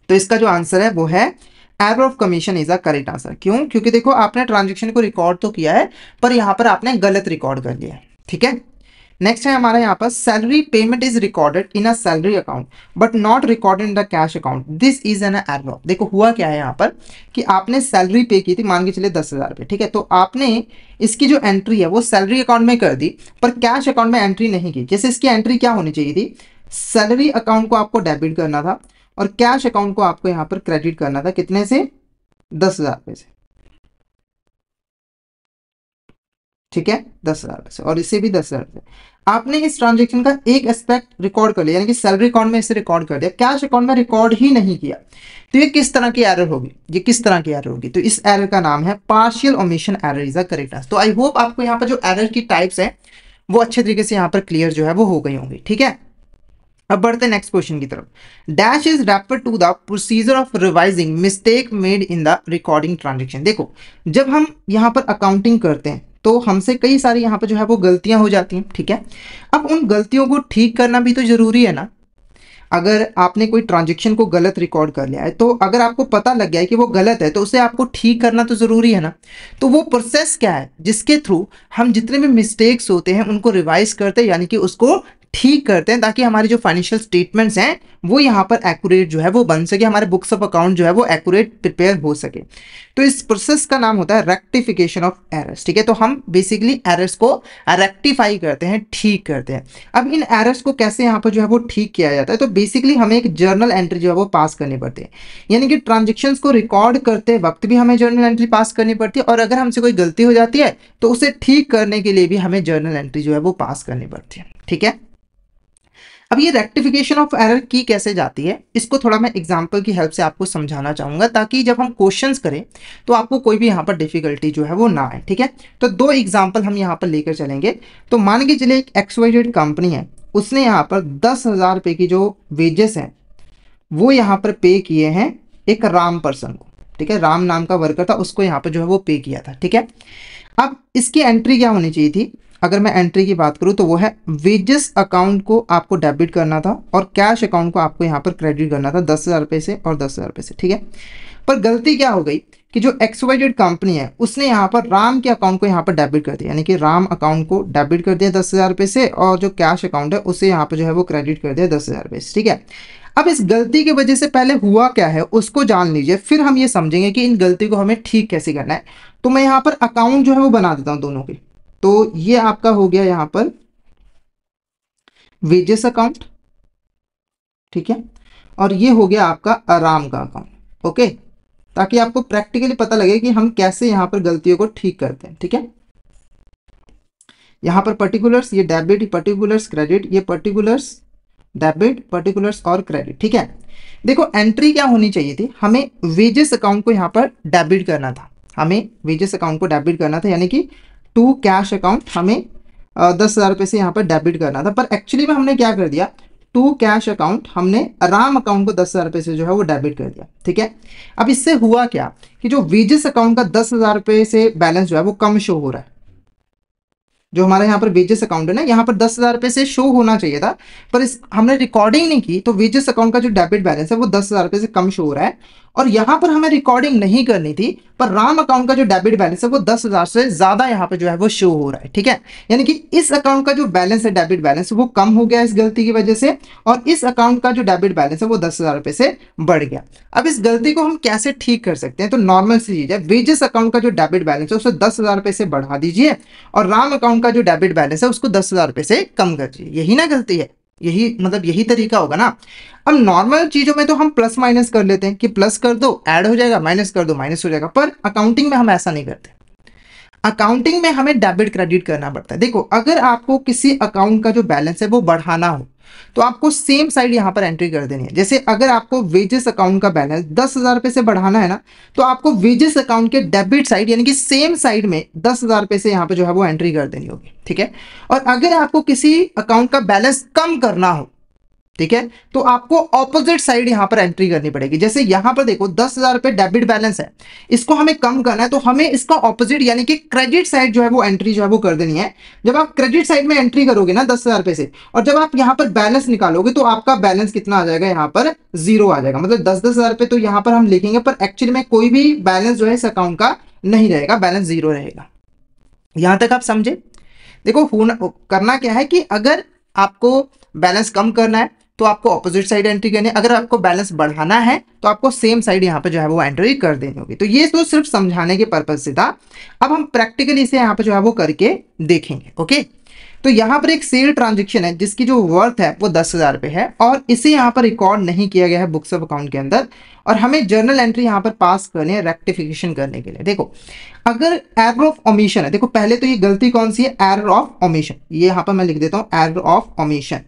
[SPEAKER 1] तो इसका जो आंसर है वो है error of commission is a correct answer. क्यों, क्योंकि देखो आपने ट्रांजेक्शन को रिकॉर्ड तो किया है पर यहाँ पर आपने गलत रिकॉर्ड कर लिया है। ठीक है, नेक्स्ट है हमारा यहाँ पर salary payment is recorded in a salary account but not recorded in the cash account, this is an error. देखो हुआ क्या है यहाँ पर कि आपने सैलरी पे की थी, मान के चलिए 10,000 रुपये, ठीक है, तो आपने इसकी जो एंट्री है वो सैलरी अकाउंट में कर दी पर कैश अकाउंट में एंट्री नहीं की। जैसे इसकी एंट्री क्या होनी चाहिए थी, सैलरी अकाउंट को आपको डेबिट करना था और कैश अकाउंट को आपको यहाँ पर क्रेडिट करना था, कितने से, 10,000 रुपये से, ठीक है, 10,000 रुपये से, और इसे भी 10,000 रुपये। आपने इस ट्रांजेक्शन का एक एस्पेक्ट रिकॉर्ड कर लिया, यानी कि सैलरी अकाउंट में इसे रिकॉर्ड कर दिया, कैश अकाउंट में रिकॉर्ड ही नहीं किया, तो ये किस तरह की एरर होगी, ये किस तरह की एरर होगी, तो इस एरर का नाम है partial omission error is the correct answer. तो आई होप आपको यहाँ पर जो एरर की टाइप्स है वो अच्छे तरीके से यहाँ पर क्लियर जो है वो हो गई होंगी, ठीक है। अब बढ़ते हैं नेक्स्ट क्वेश्चन की तरफ। Dash is refer to the procedure of revising mistake made in the recording transaction. देखो जब हम यहाँ पर अकाउंटिंग करते हैं तो हमसे कई सारी यहाँ पर जो है वो गलतियां हो जाती हैं, ठीक है। अब उन गलतियों को ठीक करना भी तो जरूरी है ना। अगर आपने कोई ट्रांजेक्शन को गलत रिकॉर्ड कर लिया है तो अगर आपको पता लग गया है कि वो गलत है तो उसे आपको ठीक करना तो ज़रूरी है ना। तो वो प्रोसेस क्या है जिसके थ्रू हम जितने भी मिस्टेक्स होते हैं उनको रिवाइज करते हैं, यानी कि उसको ठीक करते हैं, ताकि हमारी जो फाइनेंशियल स्टेटमेंट्स हैं वो यहाँ पर एक्यूरेट जो है वो बन सके, हमारे बुक्स ऑफ अकाउंट जो है वो एक्यूरेट प्रिपेयर हो सके। तो इस प्रोसेस का नाम होता है रेक्टिफिकेशन ऑफ एरर्स, ठीक है। तो हम बेसिकली एरर्स को रेक्टिफाई करते हैं, ठीक करते हैं। अब इन एरर्स को कैसे यहाँ पर जो है वो ठीक किया जाता है, तो बेसिकली हमें एक जर्नल एंट्री जो है वो पास करनी पड़ती है, यानी कि ट्रांजेक्शन्स को रिकॉर्ड करते वक्त भी हमें जर्नल एंट्री पास करनी पड़ती है, और अगर हमसे कोई गलती हो जाती है तो उसे ठीक करने के लिए भी हमें जर्नल एंट्री जो है वो पास करनी पड़ती है, ठीक है। अब ये रेक्टिफिकेशन ऑफ एरर की कैसे जाती है, इसको थोड़ा मैं एग्जांपल की हेल्प से आपको समझाना चाहूंगा, ताकि जब हम क्वेश्चंस करें तो आपको कोई भी यहाँ पर डिफिकल्टी जो है वो ना आए, ठीक है। तो दो एग्जांपल हम यहाँ पर लेकर चलेंगे। तो मान के चलिए एक XYZ कंपनी है, उसने यहाँ पर 10,000 रुपये की जो वेजेस हैं वो यहाँ पर पे किए हैं एक राम पर्सन को, ठीक है, राम नाम का वर्कर था, उसको यहाँ पर जो है वो पे किया था, ठीक है। अब इसकी एंट्री क्या होनी चाहिए थी, अगर मैं एंट्री की बात करूं तो वो है वेजेस अकाउंट को आपको डेबिट करना था और कैश अकाउंट को आपको यहाँ पर क्रेडिट करना था 10,000 रुपये से और 10,000 रुपये से, ठीक है। पर गलती क्या हो गई कि जो XYZ कंपनी है उसने यहाँ पर राम के अकाउंट को यहाँ पर डेबिट कर दिया, यानी कि राम अकाउंट को डेबिट कर दिया 10,000 रुपये से, और जो कैश अकाउंट है उसे यहाँ पर जो है वो क्रेडिट कर दिया 10,000 रुपये से, ठीक है। अब इस गलती की वजह से पहले हुआ क्या है उसको जान लीजिए, फिर हम ये समझेंगे कि इन गलती को हमें ठीक कैसे करना है। तो मैं यहाँ पर अकाउंट जो है वो बना देता हूँ दोनों के। तो ये आपका हो गया यहाँ पर वेजेस अकाउंट, ठीक है, और ये हो गया आपका आराम का अकाउंट, ओके, ताकि आपको प्रैक्टिकली पता लगे कि हम कैसे यहाँ पर गलतियों को ठीक करते हैं, ठीक है। यहाँ पर पर्टिकुलर्स, ये डेबिट, पर्टिकुलर्स क्रेडिट, ये पर्टिकुलर्स डेबिट, पर्टिकुलर्स और क्रेडिट, ठीक है। देखो एंट्री क्या होनी चाहिए थी, हमें वेजेस अकाउंट को यहाँ पर डेबिट करना था, हमें वेजेस अकाउंट को डेबिट करना था, यानी कि टू कैश अकाउंट हमें 10,000 रुपये से यहाँ पर डेबिट करना था। पर एक्चुअली में हमने क्या कर दिया, टू कैश अकाउंट हमने राम अकाउंट को 10,000 रुपये से जो है वो डेबिट कर दिया, ठीक है। अब इससे हुआ क्या कि जो वेजेस अकाउंट का 10,000 रुपये से बैलेंस जो है वो कम शो हो रहा है। जो हमारे यहाँ पर वेजेस अकाउंट है ना, यहाँ पर 10,000 रुपये से शो होना चाहिए था, पर इस हमने रिकॉर्डिंग नहीं की, तो वेजेस अकाउंट का जो डेबिट बैलेंस है वो 10,000 रुपये से कम शो हो रहा है। और यहाँ पर हमें रिकॉर्डिंग नहीं करनी थी, पर राम अकाउंट का जो डेबिट बैलेंस है वो 10,000 से ज़्यादा यहाँ पर जो है वो शो हो रहा है, ठीक है। यानी कि इस अकाउंट का जो बैलेंस है, डेबिट बैलेंस, वो कम हो गया इस गलती की वजह से, और इस अकाउंट का जो डेबिट बैलेंस है वो 10,000 रुपये से बढ़ गया। अब इस गलती को हम कैसे ठीक कर सकते हैं, तो नॉर्मल सी चीज़ है, वेजेस अकाउंट का जो डेबिट बैलेंस है उसे 10,000 रुपये से बढ़ा दीजिए और राम अकाउंट का जो डेबिट बैलेंस है उसको 10,000 रुपये से कम कर दीजिए। यही ना गलती है, यही मतलब यही तरीका होगा ना। अब नॉर्मल चीजों में तो हम प्लस माइनस कर लेते हैं कि प्लस कर दो ऐड हो जाएगा, माइनस कर दो माइनस हो जाएगा, पर अकाउंटिंग में हम ऐसा नहीं करते। अकाउंटिंग में हमें डेबिट क्रेडिट करना पड़ता है। देखो अगर आपको किसी अकाउंट का जो बैलेंस है वो बढ़ाना हो तो आपको सेम साइड यहाँ पर एंट्री कर देनी है। जैसे अगर आपको वेजेस अकाउंट का बैलेंस 10,000 रुपये से बढ़ाना है ना, तो आपको वेजेस अकाउंट के डेबिट साइड यानी कि सेम साइड में 10,000 रुपये से यहाँ पे जो है वो एंट्री कर देनी होगी, ठीक है। और अगर आपको किसी अकाउंट का बैलेंस कम करना हो, ठीक है, तो आपको ऑपोजिट साइड यहां पर एंट्री करनी पड़ेगी। जैसे यहां पर देखो 10,000 रुपये डेबिट बैलेंस है, इसको हमें कम करना है, तो हमें इसका ऑपोजिट यानी कि क्रेडिट साइड जो है वो एंट्री जो है वो कर देनी है। जब आप क्रेडिट साइड में एंट्री करोगे ना 10,000 रुपये से, और जब आप यहां पर बैलेंस निकालोगे तो आपका बैलेंस कितना आ जाएगा, यहां पर 0 आ जाएगा। मतलब 10,000 रुपये तो यहां पर हम लिखेंगे, पर एक्चुअली में कोई भी बैलेंस जो है इस अकाउंट का नहीं रहेगा, बैलेंस 0 रहेगा। यहां तक आप समझे। देखो करना क्या है कि अगर आपको बैलेंस कम करना है तो आपको ऑपोजिट साइड एंट्री करनी है, अगर आपको बैलेंस बढ़ाना है तो आपको सेम साइड यहाँ पे जो है वो एंट्री कर देनी होगी। तो ये तो सिर्फ समझाने के पर्पज से था। अब हम प्रैक्टिकली इसे यहाँ पे जो है वो करके देखेंगे। ओके, तो यहाँ पर एक सेल ट्रांजेक्शन है जिसकी जो वर्थ है वो 10,000 रुपये है और इसे यहाँ पर रिकॉर्ड नहीं किया गया है बुक्स ऑफ अकाउंट के अंदर, और हमें जर्नल एंट्री यहाँ पर पास करनी है रेक्टिफिकेशन करने के लिए। देखो अगर एरर ऑफ ओमिशन है, देखो पहले तो ये गलती कौन सी है, एरर ऑफ ओमिशन, ये यहाँ पर मैं लिख देता हूँ error of omission.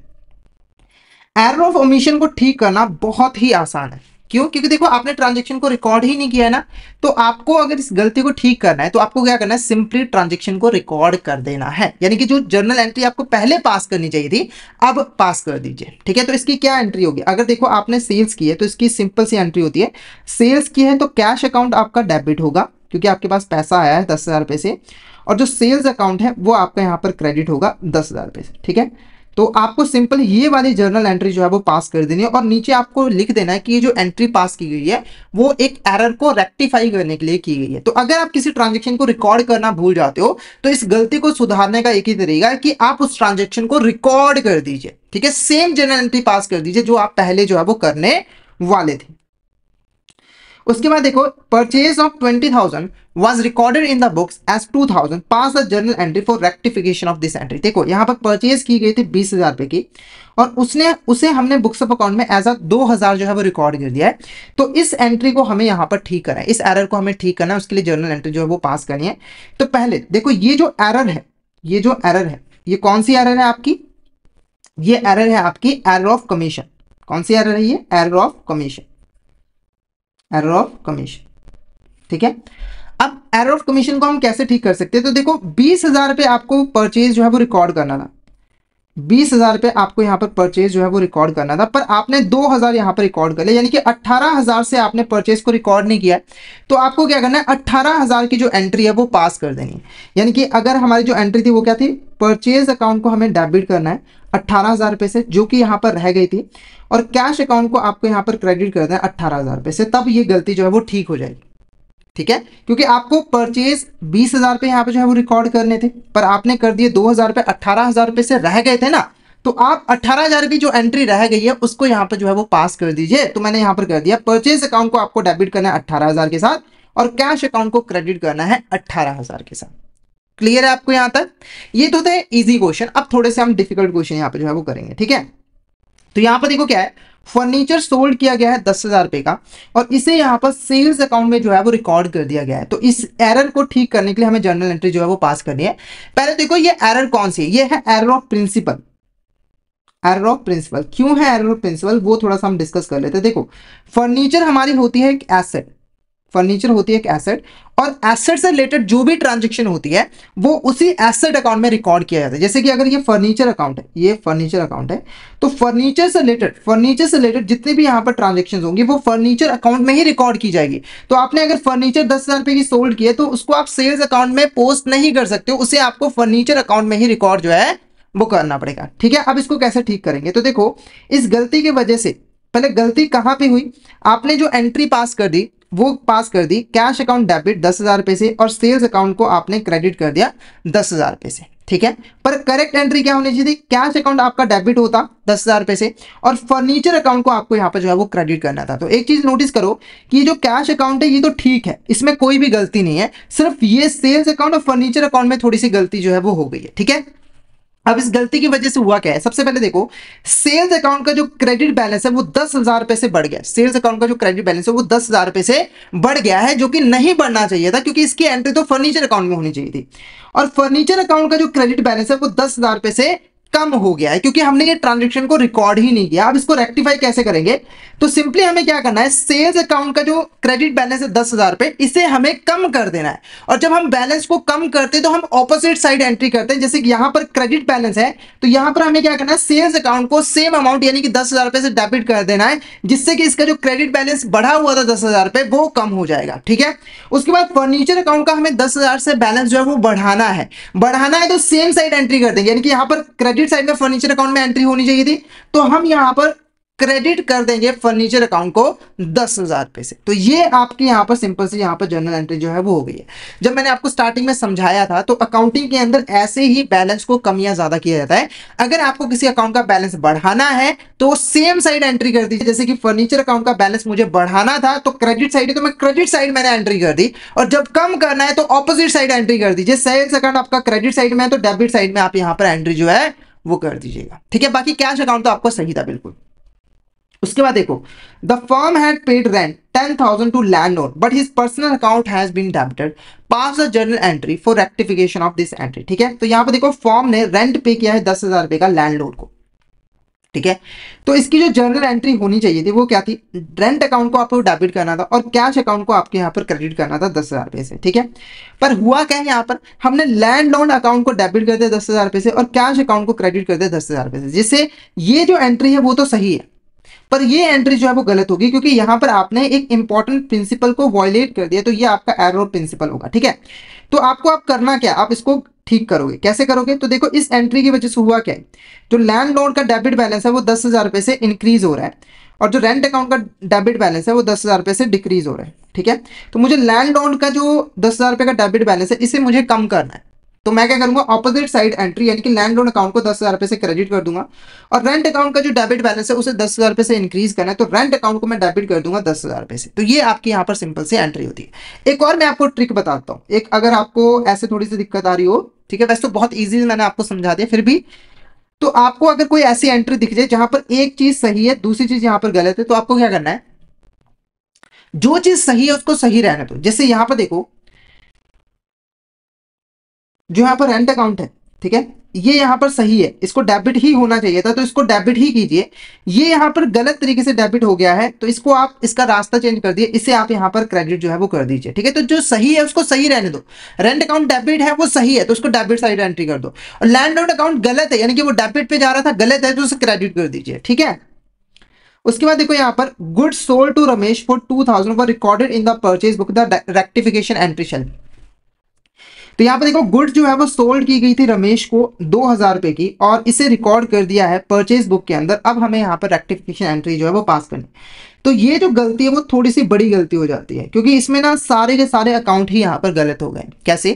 [SPEAKER 1] Error of omission को ठीक करना बहुत ही आसान है। क्यों? क्योंकि देखो आपने ट्रांजेक्शन को रिकॉर्ड ही नहीं किया है ना, तो आपको अगर इस गलती को ठीक करना है तो आपको क्या करना है, सिंपली ट्रांजेक्शन को रिकॉर्ड कर देना है। यानी कि जो जर्नल एंट्री आपको पहले पास करनी चाहिए थी अब पास कर दीजिए। ठीक है, तो इसकी क्या एंट्री होगी, अगर देखो आपने सेल्स की है तो इसकी सिंपल सी एंट्री होती है, सेल्स की है तो कैश अकाउंट आपका डेबिट होगा क्योंकि आपके पास पैसा आया है 10,000 रुपये से, और जो सेल्स अकाउंट है वो आपका यहाँ पर क्रेडिट होगा 10,000 रुपये से। ठीक है, तो आपको सिंपल ये वाली जर्नल एंट्री जो है वो पास कर देनी है, और नीचे आपको लिख देना है कि ये जो एंट्री पास की गई है वो एक एरर को रेक्टिफाई करने के लिए की गई है। तो अगर आप किसी ट्रांजेक्शन को रिकॉर्ड करना भूल जाते हो तो इस गलती को सुधारने का एक ही तरीका है कि आप उस ट्रांजेक्शन को रिकॉर्ड कर दीजिए। ठीक है, सेम जर्नल एंट्री पास कर दीजिए जो आप पहले जो है वो करने वाले थे। उसके बाद देखो purchase of 20,000 was recorded in the books as 2,000, pass the journal entry for rectification of this entry। देखो यहाँ पर परचेज की गई थी 20,000 रुपए की और उसे हमने बुक्स ऑफ अकाउंट में एज अ 2,000 जो है वो रिकॉर्ड कर दिया है। तो इस एंट्री को हमें यहाँ पर ठीक करना है, इस एरर को हमें ठीक करना है, उसके लिए जर्नल एंट्री जो है वो पास करनी है। तो पहले देखो ये जो एरर है, ये कौन सी एरर है आपकी, ये एरर है आपकी एरर ऑफ कमीशन। कौन सी एरर है ये, error of commission, error of commission. ठीक है, अब एरर ऑफ कमीशन को हम कैसे ठीक कर सकते हैं, तो देखो 20,000 रुपये आपको परचेज जो है वो रिकॉर्ड करना था, 20,000 रुपये आपको यहाँ पर परचेज जो है वो रिकॉर्ड करना था, पर आपने 2,000 यहाँ पर रिकॉर्ड कर लिया, यानी कि 18,000 से आपने परचेज को रिकॉर्ड नहीं किया। तो आपको क्या करना है, 18,000 की जो एंट्री है वो पास कर देनी है। यानी कि अगर हमारी जो एंट्री थी वो क्या थी, परचेज अकाउंट को हमें डेबिट करना है 18,000 रुपये से जो कि यहाँ पर रह गई थी, और कैश अकाउंट को आपको यहाँ पर क्रेडिट करना है 18,000 रुपये से, तब ये गलती जो है वो ठीक हो जाएगी। ठीक है, क्योंकि आपको परचेज 20,000 रुपये यहाँ पे जो है वो रिकॉर्ड करने थे, पर आपने कर दिए 2,000 रुपये, 18,000 रुपये से रह गए थे ना, तो आप 18,000 की जो एंट्री रह गई है उसको यहाँ पे जो है वो पास कर दीजिए। तो मैंने यहाँ पर कर दिया, परचेज अकाउंट को आपको डेबिट करना है 18,000 के साथ और कैश अकाउंट को क्रेडिट करना है 18,000 के साथ। क्लियर है आपको यहाँ तक? ये तो थे इजी क्वेश्चन। अब थोड़े से हम डिफिकल्ट क्वेश्चन यहाँ पे जो है वो करेंगे। ठीक है, तो यहाँ पर देखो क्या है, फर्नीचर सोल्ड किया गया है 10,000 रुपए का और इसे यहाँ पर सेल्स अकाउंट में जो है वो रिकॉर्ड कर दिया गया है। तो इस एरर को ठीक करने के लिए हमें जर्नल एंट्री जो है वो पास करनी है। पहले देखो ये एरर कौन सी है, ये है error of principle. Error of principle क्यों है एरर ऑफ प्रिंसिपल, वो थोड़ा सा हम डिस्कस कर लेते हैं। देखो फर्नीचर हमारी होती है एक एसेट, फर्नीचर होती है एक एसेट, और एसेट से रिलेटेड जो भी ट्रांजैक्शन होती है वो उसी एसेट अकाउंट में रिकॉर्ड किया जाता है। जैसे कि अगर ये फर्नीचर अकाउंट है, ये फर्नीचर अकाउंट है, तो फर्नीचर से रिलेटेड जितने भी यहाँ पर ट्रांजैक्शन होंगी वो फर्नीचर अकाउंट में ही रिकॉर्ड की जाएगी। तो आपने अगर फर्नीचर 10,000 रुपये की सोल्ड की है तो उसको आप सेल्स अकाउंट में पोस्ट नहीं कर सकते हो, उसे आपको फर्नीचर अकाउंट में ही रिकॉर्ड जो है वो करना पड़ेगा। ठीक है, अब इसको कैसे ठीक करेंगे, तो देखो इस गलती की वजह से, पहले गलती कहाँ पे हुई, आपने जो एंट्री पास कर दी वो पास कर दी कैश अकाउंट डेबिट 10,000 रुपये से और सेल्स अकाउंट को आपने क्रेडिट कर दिया 10,000 रुपये से। ठीक है, पर करेक्ट एंट्री क्या होनी चाहिए थी, कैश अकाउंट आपका डेबिट होता 10,000 रुपये से और फर्नीचर अकाउंट को आपको यहाँ पर जो है वो क्रेडिट करना था। तो एक चीज नोटिस करो कि जो कैश अकाउंट है ये तो ठीक है, इसमें कोई भी गलती नहीं है, सिर्फ ये सेल्स अकाउंट और फर्नीचर अकाउंट में थोड़ी सी गलती जो है वो हो गई है। ठीक है, अब इस गलती की वजह से हुआ क्या है, सबसे पहले देखो सेल्स अकाउंट का जो क्रेडिट बैलेंस है वो 10,000 रुपए से बढ़ गया। सेल्स अकाउंट का जो क्रेडिट बैलेंस है वो 10,000 रुपए से बढ़ गया है, जो कि नहीं बढ़ना चाहिए था क्योंकि इसकी एंट्री तो फर्नीचर अकाउंट में होनी चाहिए थी। और फर्नीचर अकाउंट का जो क्रेडिट बैलेंस है वो 10,000 रुपए से कम हो गया है क्योंकि हमने ये ट्रांजैक्शन को रिकॉर्ड ही नहीं किया। अब इसको रेक्टिफाई कैसे करेंगे, तो सिंपली हमें क्या करना है, सेल्स अकाउंट का जो क्रेडिट बैलेंस है 10,000 रुपए, इसे हमें कम कर देना है। और जब हम बैलेंस को कम करते हैं तो हम ऑपोजिट साइड एंट्री करते हैं। जैसे कि यहाँ पर क्रेडिट बैलेंस है तो यहाँ पर हमें क्या करना है, सेल्स अकाउंट को सेम अमाउंट यानी कि 10,000 रुपए से डेबिट कर देना है, जिससे कि इसका जो क्रेडिट बैलेंस बढ़ा हुआ था 10,000 रुपए वो कम हो जाएगा। ठीक है, उसके बाद फर्नीचर अकाउंट का हमें 10,000 से बैलेंस जो है वो बढ़ाना है तो सेम साइड एंट्री कर देंगे, यानी कि यहाँ पर क्रेडिट साइड में फर्नीचर अकाउंट में एंट्री होनी चाहिए थी, तो हम यहाँ पर क्रेडिट कर देंगे फर्नीचर अकाउंट को 10,000 रुपए से। तो ये आपकी यहाँ पर सिंपल सी यहाँ पर जर्नल एंट्री जो है वो हो गई है। जब मैंने आपको स्टार्टिंग में समझाया था तो अकाउंटिंग के अंदर ऐसे ही बैलेंस को कम या ज्यादा किया जाता है। अगर आपको किसी अकाउंट का बैलेंस बढ़ाना है तो सेम साइड एंट्री कर दीजिए। जैसे कि फर्नीचर अकाउंट का बैलेंस मुझे बढ़ाना था तो क्रेडिट साइड है, तो मैं क्रेडिट साइड मैंने एंट्री कर दी। और जब कम करना है तो ऑपोजिट साइड एंट्री कर दीजिए। सेल्स अकाउंट आपका क्रेडिट साइड में है तो डेबिट साइड में आप यहाँ पर एंट्री जो है वो कर दीजिएगा। ठीक है, बाकी कैश अकाउंट तो आपको सही था बिल्कुल। उसके बाद देखो, the firm had paid rent 10,000 to landlord but his personal account has been debited, pass the journal entry for rectification of this entry. ठीक है, तो यहां पर देखो फर्म ने रेंट पे किया है 10,000 रुपए का लैंडलॉर्ड को। ठीक है, तो इसकी जो जर्नल एंट्री होनी चाहिए थी वो क्या थी, रेंट अकाउंट को आपको डेबिट करना था और कैश अकाउंट को आपके यहाँ पर क्रेडिट करना था 10,000 रुपए से। ठीक है, पर हुआ क्या है, यहाँ पर हमने लैंडलॉर्ड अकाउंट को डेबिट कर दिया 10,000 रुपए से और कैश अकाउंट को क्रेडिट कर दिया 10,000 रुपए से, जिससे ये जो एंट्री है वो तो सही है पर ये एंट्री जो है वो गलत होगी, क्योंकि यहां पर आपने एक इंपॉर्टेंट प्रिंसिपल को वायलेट कर दिया। तो ये आपका एरर प्रिंसिपल होगा। ठीक है, तो आपको आप करना क्या, आप इसको ठीक करोगे, कैसे करोगे, तो देखो इस एंट्री की वजह से हुआ क्या है, जो लैंडलॉर्ड का डेबिट बैलेंस है वो 10,000 रुपए से इंक्रीज हो रहा है और जो रेंट अकाउंट का डेबिट बैलेंस है वो 10,000 रुपए से डिक्रीज हो रहा है। ठीक है, तो मुझे लैंडलॉर्ड का जो 10,000 रुपए का डेबिट बैलेंस है इसे मुझे कम करना है। तो मैं क्या करूंगा, ऑपोजिट साइड एंट्री यानी कि लैंडलॉर्ड अकाउंट को 10,000 रुपए से क्रेडिट कर दूंगा और रेंट अकाउंट का जो डेबिट बैलेंस है उसे 10,000 रुपए से इंक्रीज करना है, तो रेंट अकाउंट को मैं डेबिट कर दूंगा 10,000 रुपए से। तो ये आपकी यहाँ पर सिंपल सी एंट्री होती है। एक और मैं आपको ट्रिक बताता हूँ, एक अगर आपको ऐसे थोड़ी सी दिक्कत आ रही हो, ठीक है, वैसे तो बहुत ईजी मैंने आपको समझा दिया, फिर भी तो आपको अगर कोई ऐसी एंट्री दिख जाए जहां पर एक चीज सही है दूसरी चीज यहां पर गलत है, तो आपको क्या करना है, जो चीज सही है उसको सही रहने दो। जैसे यहां पर देखो, जो यहाँ पर रेंट अकाउंट है, ठीक है, ये यहाँ पर सही है, इसको डेबिट ही होना चाहिए था तो इसको डेबिट ही कीजिए। ये यहाँ पर गलत तरीके से डेबिट हो गया है तो इसको आप इसका रास्ता चेंज कर दिए, इसे आप यहाँ पर क्रेडिट जो है वो कर दीजिए। ठीक है, तो जो सही है उसको सही रहने दो। रेंट अकाउंट डेबिट है वो सही है तो उसको डेबिट साइड एंट्री कर दो, और लैंडलॉर्ड अकाउंट गलत है यानी कि वो डेबिट पे जा रहा था गलत है तो उसे क्रेडिट कर दीजिए। ठीक है, उसके बाद देखो यहाँ पर goods sold to Ramesh for 2,000 were recorded in the purchase book, the rectification entry shall. तो यहाँ पर देखो गुड्स जो है वो सोल्ड की गई थी रमेश को 2,000 रुपए की और इसे रिकॉर्ड कर दिया है परचेज बुक के अंदर। अब हमें यहाँ पर रेक्टिफिकेशन एंट्री जो है वो पास करनी। तो ये जो गलती है वो थोड़ी सी बड़ी गलती हो जाती है क्योंकि इसमें ना सारे के सारे अकाउंट ही यहाँ पर गलत हो गए। कैसे,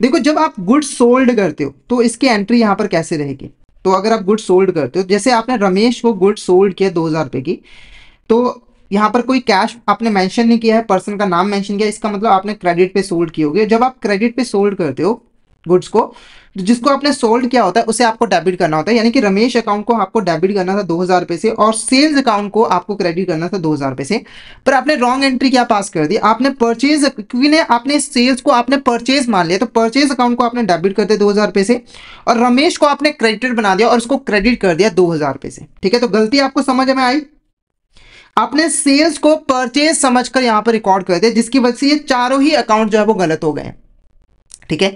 [SPEAKER 1] देखो जब आप गुड्स सोल्ड करते हो तो इसकी एंट्री यहाँ पर कैसे रहेगी, तो अगर आप गुड्स सोल्ड करते हो, जैसे आपने रमेश को गुड्स सोल्ड किया 2,000 रुपए की, तो यहाँ पर कोई कैश आपने मेंशन नहीं किया है, पर्सन का नाम मेंशन किया, इसका मतलब आपने क्रेडिट पे सोल्ड की होगी। जब आप क्रेडिट पे सोल्ड करते हो गुड्स को, जिसको आपने सोल्ड किया होता है उसे आपको डेबिट करना होता है, यानी कि रमेश अकाउंट को आपको डेबिट करना था 2,000 रुपए से और सेल्स अकाउंट को आपको क्रेडिट करना था 2,000 रुपए से। पर आपने रॉन्ग एंट्री क्या पास कर दी, आपने परचेज, क्योंकि आपने सेल्स को आपने परचेज मान लिया तो परचेज अकाउंट को आपने डेबिट कर दिया 2,000 रुपए से और रमेश को आपने क्रेडिट बना दिया और उसको क्रेडिट कर दिया 2,000 रुपए से। ठीक है, तो गलती आपको समझ में आई, आपने सेल्स को परचेज समझकर यहां पर रिकॉर्ड कर दिया जिसकी वजह से ये चारों ही अकाउंट जो है वो गलत हो गए। ठीक है,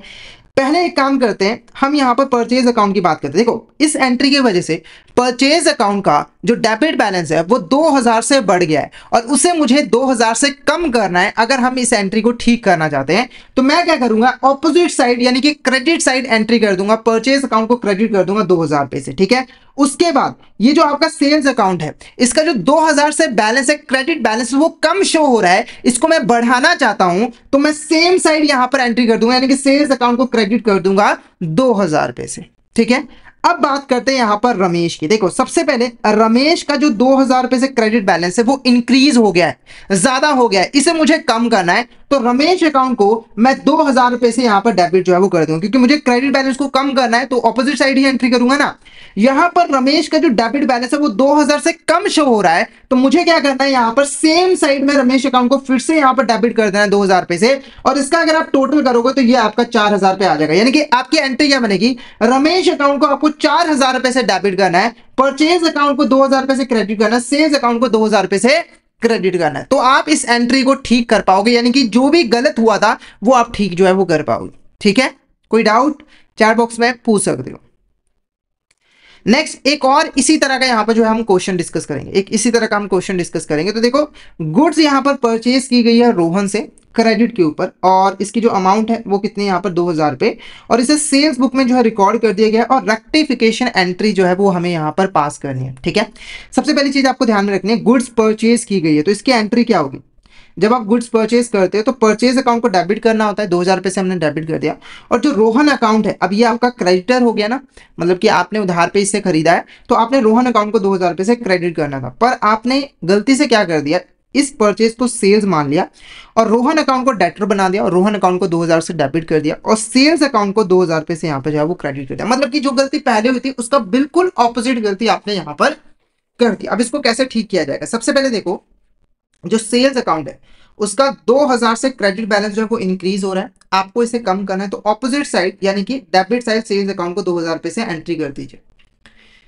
[SPEAKER 1] पहले एक काम करते हैं, हम यहां पर परचेज अकाउंट की बात करते हैं। देखो इस एंट्री की वजह से परचेज अकाउंट का जो डेबिट बैलेंस है वो 2,000 से बढ़ गया है और उसे मुझे 2,000 से कम करना है। अगर हम इस एंट्री को ठीक करना चाहते हैं तो मैं क्या करूंगा, ऑपोजिट साइड यानी कि क्रेडिट साइड एंट्री कर दूंगा, परचेज अकाउंट को क्रेडिट कर दूंगा 2,000 रुपए से। ठीक है, उसके बाद ये जो आपका सेल्स अकाउंट है इसका जो 2,000 से बैलेंस है, क्रेडिट बैलेंस, वो कम शो हो रहा है, इसको मैं बढ़ाना चाहता हूं तो मैं सेम साइड यहां पर एंट्री कर दूंगा यानी कि सेल्स अकाउंट को क्रेडिट कर दूंगा 2,000 रुपए से। ठीक है, अब बात करते हैं यहां पर रमेश की। देखो सबसे पहले रमेश का जो 2,000 रुपए से क्रेडिट बैलेंस है वो इंक्रीज हो गया है, ज्यादा हो गया है, इसे मुझे कम करना है। तो रमेश अकाउंट को मैं 2,000 रुपए से यहां पर डेबिट जो है वो कर दूंगा क्योंकि मुझे क्रेडिट बैलेंस को कम करना है तो ऑपोजिट साइड ही एंट्री करूंगा ना। यहां पर रमेश का जो डेबिट बैलेंस है वो 2,000 से कम शो हो रहा है तो मुझे क्या करना है, यहां पर सेम साइड में रमेश अकाउंट को फिर से यहां पर डेबिट कर देना है 2,000 रुपए से और इसका अगर आप टोटल करोगे तो ये आपका 4,000 रुपए आ जाएगा। यानी कि आपकी एंट्री क्या बनेगी, रमेश अकाउंट को आपको 4,000 रुपए से डेबिट करना है, परचेज अकाउंट को 2,000 रुपए से क्रेडिट करना है, सेल्स अकाउंट को 2,000 रुपए से क्रेडिट करना है। तो आप इस एंट्री को ठीक कर पाओगे, यानी कि जो भी गलत हुआ था वो आप ठीक जो है वो कर पाओगे। ठीक है, कोई डाउट चैट बॉक्स में पूछ सकते हो। नेक्स्ट एक और इसी तरह का यहां पर जो है हम क्वेश्चन डिस्कस करेंगे, एक इसी तरह का हम क्वेश्चन डिस्कस करेंगे। तो देखो गुड्स यहां पर परचेज की गई है रोहन से, क्रेडिट के ऊपर, और इसकी जो अमाउंट है वो कितनी यहाँ पर 2000 रुपये, और इसे सेल्स बुक में जो है रिकॉर्ड कर दिया गया है, और रेक्टिफिकेशन एंट्री जो है वो हमें यहाँ पर पास करनी है। ठीक है, सबसे पहली चीज आपको ध्यान में रखनी है, गुड्स परचेज की गई है तो इसकी एंट्री क्या होगी। जब आप गुड्स परचेज करते हो तो परचेज अकाउंट को डेबिट करना होता है, 2000 रुपये से हमने डेबिट कर दिया। और जो रोहन अकाउंट है, अब ये आपका क्रेडिटर हो गया ना, मतलब कि आपने उधार पे इससे खरीदा है तो आपने रोहन अकाउंट को 2000 रुपये से क्रेडिट करना था, पर आपने गलती से क्या कर दिया, इस परचेज को सेल्स मान लिया और रोहन अकाउंट को डेटर बना दिया, और रोहन अकाउंट को 2000 से डेबिट कर दिया, और सेल्स अकाउंट को 2000 रुपये से यहाँ पर जो है वो क्रेडिट कर दिया। मतलब कि जो गलती पहले हुई थी उसका बिल्कुल ऑपोजिट गलती आपने यहाँ पर कर दी। अब इसको कैसे ठीक किया जाएगा, सबसे पहले देखो, जो सेल्स अकाउंट है उसका 2000 से क्रेडिट बैलेंस जो है वो इंक्रीज हो रहा है, आपको इसे कम करना है, तो ऑपोजिट साइड यानी कि डेबिट साइड सेल्स अकाउंट को 2000 रुपये से एंट्री कर दीजिए।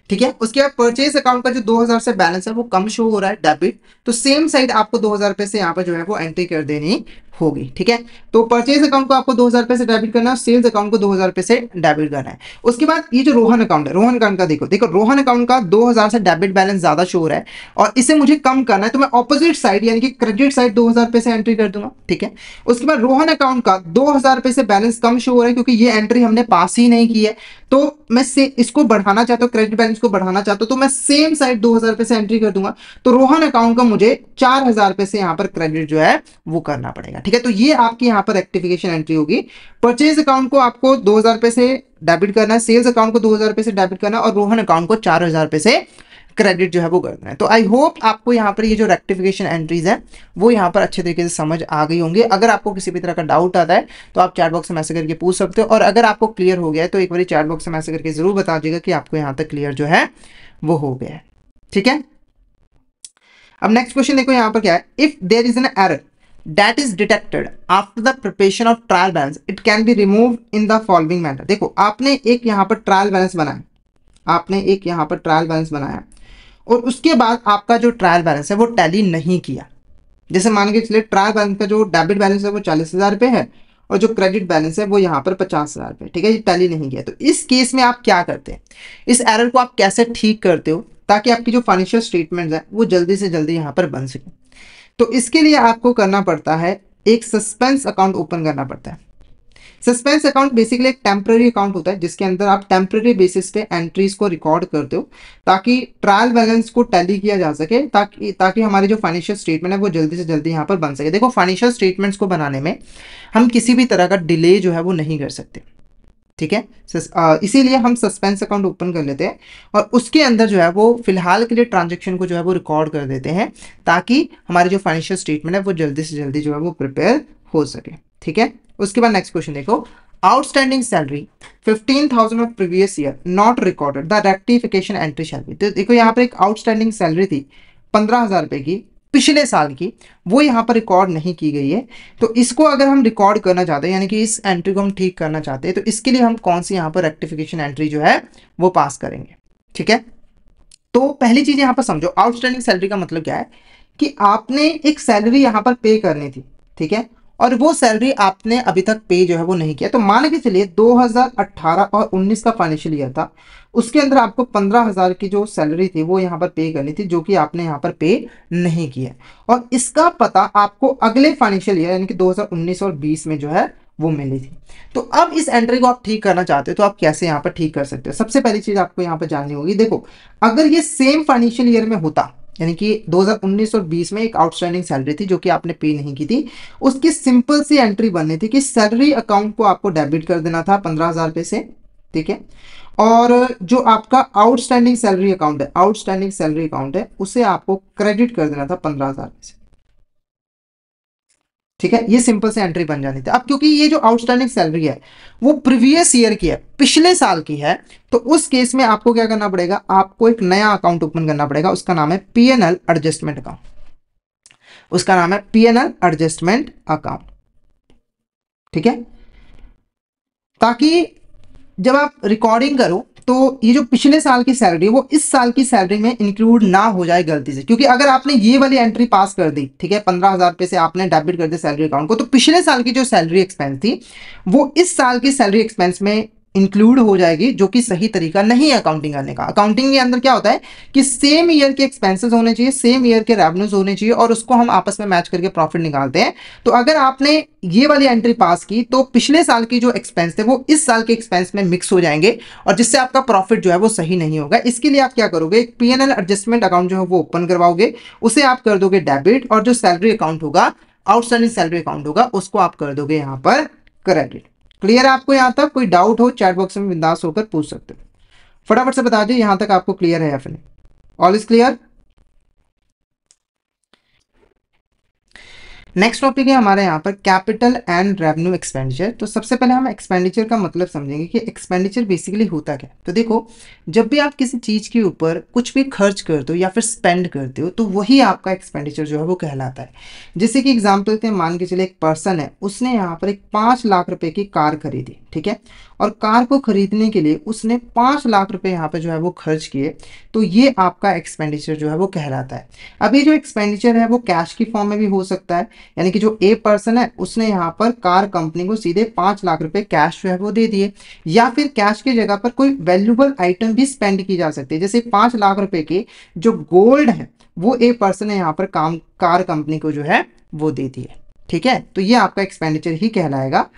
[SPEAKER 1] ठीक है, उसके बाद परचेज अकाउंट का जो 2000 से बैलेंस है वो कम शो हो रहा है डेबिट, तो सेम साइड आपको 2000 रुपये से यहाँ पर जो है वो एंट्री कर देनी होगी। ठीक है, तो परचेज अकाउंट को आपको 2000 रुपये से डेबिट करना है, सेल्स अकाउंट को 2000 रुपये से डेबिट करना है। उसके बाद ये जो रोहन अकाउंट है, रोहन अकाउंट का देखो रोहन अकाउंट का 2000 से डेबिट बैलेंस ज्यादा शो हो रहा है और इसे मुझे कम करना है, तो मैं ऑपोजिट साइड यानी कि क्रेडिट साइड 2000 रुपये से एंट्री कर दूंगा। ठीक है, उसके बाद रोहन अकाउंट का 2000 रुपये से बैलेंस कम शो हो रहा है क्योंकि ये एंट्री हमने पास ही नहीं की है, तो मैं से इसको बढ़ाना चाहता हूँ, क्रेडिट बैलेंस को बढ़ाना चाहता हूँ, तो मैं सेम साइड 2000 रुपये से एंट्री कर दूंगा, तो रोहन अकाउंट का मुझे 4000 रुपये से यहाँ पर क्रेडिट जो है वो करना पड़ेगा। ठीक है, तो ये आपकी यहाँ पर रेक्टिफिकेशन एंट्री होगी। परचेज अकाउंट को आपको 2000 रुपये से डेबिट करना है, सेल्स अकाउंट को 2000 रुपये से डेबिट करना है, और रोहन अकाउंट को 4000 रुपये से क्रेडिट जो है वो करना है। तो आई होप आपको यहाँ पर ये जो रेक्टिफिकेशन एंट्रीज है वो यहाँ पर अच्छे तरीके से समझ आ गई होंगी। अगर आपको किसी भी तरह का डाउट आता है तो आप चैट बॉक्स में मैसेज करके पूछ सकते हो, और अगर आपको क्लियर हो गया है तो एक बार चैट बॉक्स में मैसेज करके जरूर बता दीजिएगा कि आपको यहाँ तक क्लियर जो है वो हो गया है। ठीक है, अब नेक्स्ट क्वेश्चन देखो यहाँ पर क्या है, if there is an error that is detected after the preparation of trial balance it can be removed in the following manner। देखो आपने एक यहाँ पर ट्रायल बैलेंस बनाया, आपने एक यहाँ पर ट्रायल बैलेंस बनाया और उसके बाद आपका जो ट्रायल बैलेंस है वो टैली नहीं किया। जैसे मान के चलिए ट्रायल बैलेंस का जो डेबिट बैलेंस है वो 40,000 रुपये है और जो क्रेडिट बैलेंस है वो यहाँ पर 50,000 रुपये। ठीक है, ये टैली नहीं किया, तो इस केस में आप क्या करते हैं, इस एरर को आप कैसे ठीक करते हो ताकि आपकी जो फाइनेंशियल स्टेटमेंट्स है वो जल्दी से जल्दी यहाँ पर बन सके। तो इसके लिए आपको करना पड़ता है, एक सस्पेंस अकाउंट ओपन करना पड़ता है। सस्पेंस अकाउंट बेसिकली एक टेम्पररी अकाउंट होता है जिसके अंदर आप टेम्पररी बेसिस पे एंट्रीज को रिकॉर्ड करते हो ताकि ट्रायल बैलेंस को टैली किया जा सके, ताकि हमारी जो फाइनेंशियल स्टेटमेंट है वो जल्दी से जल्दी यहाँ पर बन सके। देखो फाइनेंशियल स्टेटमेंट्स को बनाने में हम किसी भी तरह का डिले जो है वो नहीं कर सकते। ठीक है, इसीलिए हम सस्पेंस अकाउंट ओपन कर लेते हैं और उसके अंदर जो है वो फिलहाल के लिए ट्रांजैक्शन को जो है वो रिकॉर्ड कर देते हैं ताकि हमारी जो फाइनेंशियल स्टेटमेंट है वो जल्दी से जल्दी जो है वो प्रिपेयर हो सके। ठीक है, उसके बाद नेक्स्ट क्वेश्चन देखो, outstanding salary 15,000 of previous year not recorded the rectification entry shall be. तो देखो यहाँ पर एक आउटस्टैंडिंग सैलरी थी 15,000 रुपये की पिछले साल की, वो यहाँ पर रिकॉर्ड नहीं की गई है, तो इसको अगर हम रिकॉर्ड करना चाहते हैं यानी कि इस एंट्री को हम ठीक करना चाहते हैं तो इसके लिए हम कौन सी यहाँ पर रेक्टिफिकेशन एंट्री जो है वो पास करेंगे। ठीक है, तो पहली चीज यहाँ पर समझो, आउटस्टैंडिंग सैलरी का मतलब क्या है कि आपने एक सैलरी यहाँ पर पे करनी थी। ठीक है, और वो सैलरी आपने अभी तक पे जो है वो नहीं किया, तो मान के चलिए 2018 और 19 का फाइनेंशियल ईयर था, उसके अंदर आपको 15,000 की जो सैलरी थी वो यहाँ पर पे करनी थी जो कि आपने यहाँ पर पे नहीं किया, और इसका पता आपको अगले फाइनेंशियल ईयर यानी कि 2019 और 20 में जो है वो मिली थी। तो अब इस एंट्री को आप ठीक करना चाहते हो तो आप कैसे यहाँ पर ठीक कर सकते हो। सबसे पहली चीज आपको यहाँ पर जाननी होगी, देखो अगर ये सेम फाइनेंशियल ईयर में होता यानी कि 2019 और 20 में एक आउटस्टैंडिंग सैलरी थी जो कि आपने पे नहीं की थी, उसकी सिंपल सी एंट्री बननी थी कि सैलरी अकाउंट को आपको डेबिट कर देना था 15,000 रुपये से। ठीक है, और जो आपका आउटस्टैंडिंग सैलरी अकाउंट है, आउटस्टैंडिंग सैलरी अकाउंट है उसे आपको क्रेडिट कर देना था 15,000 रुपये से। ठीक है, ये सिंपल से एंट्री बन जानी थी। अब क्योंकि ये जो आउटस्टैंडिंग सैलरी है वो प्रीवियस ईयर की है, पिछले साल की है, तो उस केस में आपको क्या करना पड़ेगा, आपको एक नया अकाउंट ओपन करना पड़ेगा, उसका नाम है पीएनएल एडजस्टमेंट अकाउंट, उसका नाम है पीएनएल एडजस्टमेंट अकाउंट। ठीक है, ताकि जब आप रिकॉर्डिंग करो तो ये जो पिछले साल की सैलरी है वो इस साल की सैलरी में इंक्लूड ना हो जाए गलती से, क्योंकि अगर आपने ये वाली एंट्री पास कर दी, ठीक है, 15,000 रुपये से आपने डेबिट कर दिया सैलरी अकाउंट को, तो पिछले साल की जो सैलरी एक्सपेंस थी वो इस साल की सैलरी एक्सपेंस में इंक्लूड हो जाएगी, जो कि सही तरीका नहीं है अकाउंटिंग करने का। अकाउंटिंग के अंदर क्या होता है कि सेम ईयर के एक्सपेंसेस होने चाहिए, सेम ईयर के रेवेन्यूज होने चाहिए, और उसको हम आपस में मैच करके प्रॉफिट निकालते हैं। तो अगर आपने ये वाली एंट्री पास की तो पिछले साल की जो एक्सपेंस थे वो इस साल के एक्सपेंस में मिक्स हो जाएंगे, और जिससे आपका प्रॉफिट जो है वो सही नहीं होगा। इसके लिए आप क्या करोगे, एक P&L एडजस्टमेंट अकाउंट जो है वो ओपन करवाओगे, उसे आप कर दोगे डेबिट, और जो सैलरी अकाउंट होगा, आउटस्टैंडिंग सैलरी अकाउंट होगा, उसको आप कर दोगे यहाँ पर क्रेडिट। क्लियर है आपको? यहाँ तक कोई डाउट हो चैट बॉक्स में बिंदास होकर पूछ सकते हो। फटाफट से बता दीजिए यहाँ तक आपको क्लियर है या फिर नहीं। All is clear? Next topic है हमारे यहाँ पर कैपिटल एंड रेवेन्यू एक्सपेंडिचर। तो सबसे पहले हम एक्सपेंडिचर का मतलब समझेंगे कि एक्सपेंडिचर बेसिकली होता क्या है। तो देखो, जब भी आप किसी चीज़ के ऊपर कुछ भी खर्च करते हो या फिर स्पेंड करते हो तो वही आपका एक्सपेंडिचर जो है वो कहलाता है। जैसे कि एग्जाम्पल देते हैं, मान के चले एक पर्सन है, उसने यहाँ पर एक 5 लाख रुपए की कार खरीदी, ठीक है, और कार को खरीदने के लिए उसने 5 लाख रुपए यहाँ पे जो है वो खर्च किए, तो ये आपका एक्सपेंडिचर जो है वो कहलाता है। अब ये जो एक्सपेंडिचर है वो कैश की फॉर्म में भी हो सकता है, यानी कि जो ए पर्सन है उसने यहाँ पर कार कंपनी को सीधे 5 लाख रुपए कैश जो है वो दे दिए, या फिर कैश की जगह पर कोई वैल्यूबल आइटम भी स्पेंड की जा सकती है। जैसे 5 लाख रुपए के जो गोल्ड है वो ए पर्सन ने यहाँ पर कार कंपनी को जो है वो दे दिए, ठीक है, तो ये आपका एक्सपेंडिचर ही कहलाएगा।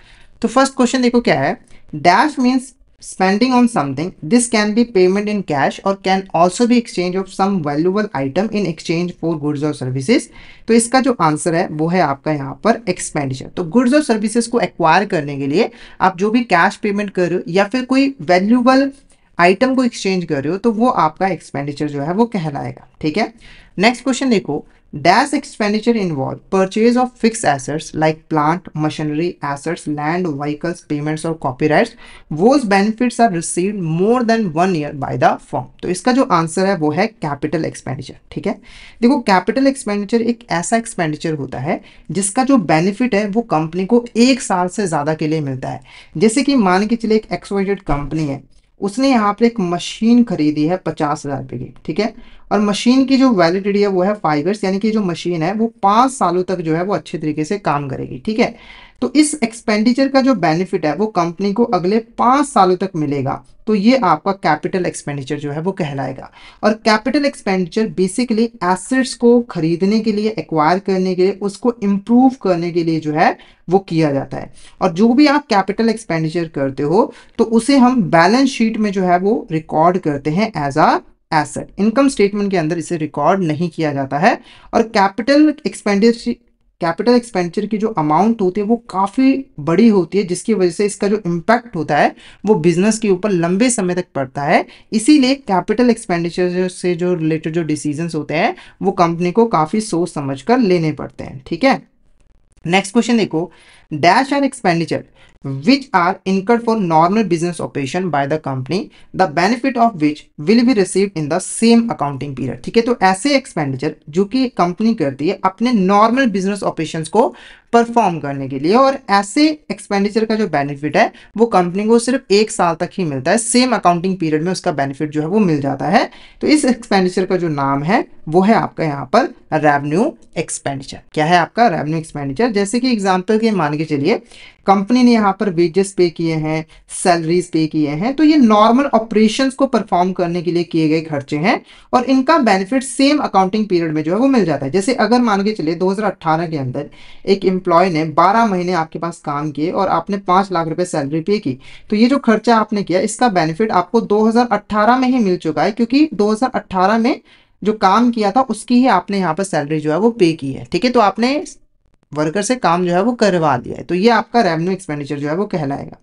[SPEAKER 1] तो फर्स्ट क्वेश्चन देखो क्या है, dash means spending on something. This can be payment in cash or can also be exchange of some valuable item in exchange for goods or services. तो इसका जो आंसर है वो है आपका यहाँ पर एक्सपेंडिचर। तो गुड्स और सर्विसेज को एक्वायर करने के लिए आप जो भी कैश पेमेंट कर रहे हो या फिर कोई वैल्यूबल आइटम को एक्सचेंज कर रहे हो तो वो आपका एक्सपेंडिचर जो है वो कहलाएगा, ठीक है। नेक्स्ट क्वेश्चन देखो, dash expenditure involve purchase of fix assets like plant machinery assets land vehicles payments और copyrights whose benefits are received more than 1 year by the firm. तो इसका जो आंसर है वो है कैपिटल एक्सपेंडिचर, ठीक है। देखो, कैपिटल एक्सपेंडिचर एक ऐसा एक्सपेंडिचर होता है जिसका जो बेनिफिट है वो कंपनी को 1 साल से ज़्यादा के लिए मिलता है। जैसे कि मान के चलिए एक XYZ कंपनी है, उसने यहाँ पर एक मशीन खरीदी है 50,000 रुपये की, ठीक है, और मशीन की जो वैलिडिटी है वो है 5 ईयर्स, यानी कि जो मशीन है वो 5 सालों तक जो है वो अच्छे तरीके से काम करेगी, ठीक है। तो इस एक्सपेंडिचर का जो बेनिफिट है वो कंपनी को अगले 5 सालों तक मिलेगा, तो ये आपका कैपिटल एक्सपेंडिचर जो है वो कहलाएगा। और कैपिटल एक्सपेंडिचर बेसिकली एसेट्स को खरीदने के लिए, एक्वायर करने के लिए, उसको इम्प्रूव करने के लिए जो है वो किया जाता है। और जो भी आप कैपिटल एक्सपेंडिचर करते हो तो उसे हम बैलेंस शीट में जो है वो रिकॉर्ड करते हैं as a asset. Income statement के अंदर इसे रिकॉर्ड नहीं किया जाता है। और कैपिटल एक्सपेंडिचर की जो अमाउंट होती है वो काफ़ी बड़ी होती है, जिसकी वजह से इसका जो इम्पैक्ट होता है वो बिजनेस के ऊपर लंबे समय तक पड़ता है। इसीलिए कैपिटल एक्सपेंडिचर से जो रिलेटेड जो डिसीजंस होते हैं वो कंपनी को काफ़ी सोच समझ कर लेने पड़ते हैं, ठीक है। नेक्स्ट क्वेश्चन देखो, dash are expenditure which are incurred for normal business operation by the company, the benefit of which will be received in the same accounting period। ठीक है, तो ऐसे एक्सपेंडिचर जो कि कंपनी करती है अपने नॉर्मल बिजनेस ऑपरेशंस को परफॉर्म करने के लिए, और ऐसे एक्सपेंडिचर का जो बेनिफिट है वो कंपनी को सिर्फ 1 साल तक ही मिलता है, सेम अकाउंटिंग पीरियड में उसका बेनिफिट जो है वो मिल जाता है। तो इस एक्सपेंडिचर का जो नाम है वो है आपका यहाँ पर रेवेन्यू एक्सपेंडिचर। क्या है आपका? Revenue expenditure. जैसे कि एग्जाम्पल के मान के चलिए कंपनी ने यहाँ पर वेजेस पे किए हैं, सैलरीज पे किए हैं, तो ये नॉर्मल ऑपरेशंस को परफॉर्म करने के लिए किए गए खर्चे हैं, और इनका बेनिफिट सेम अकाउंटिंग पीरियड में जो है वो मिल जाता है। जैसे अगर मान के चलिए 2018 के अंदर एक एम्प्लॉय ने 12 महीने आपके पास काम किए और आपने 5 लाख रुपए सैलरी पे की, तो ये जो खर्चा आपने किया इसका बेनिफिट आपको 2018 में ही मिल चुका है, क्योंकि 2018 में जो काम किया था उसकी ही आपने यहाँ पर सैलरी जो है वो पे की है, ठीक है। तो आपने वर्कर से काम जो है वो करवा दिया है, तो ये आपका रेवेन्यू एक्सपेंडिचर जो है वो कहलाएगा।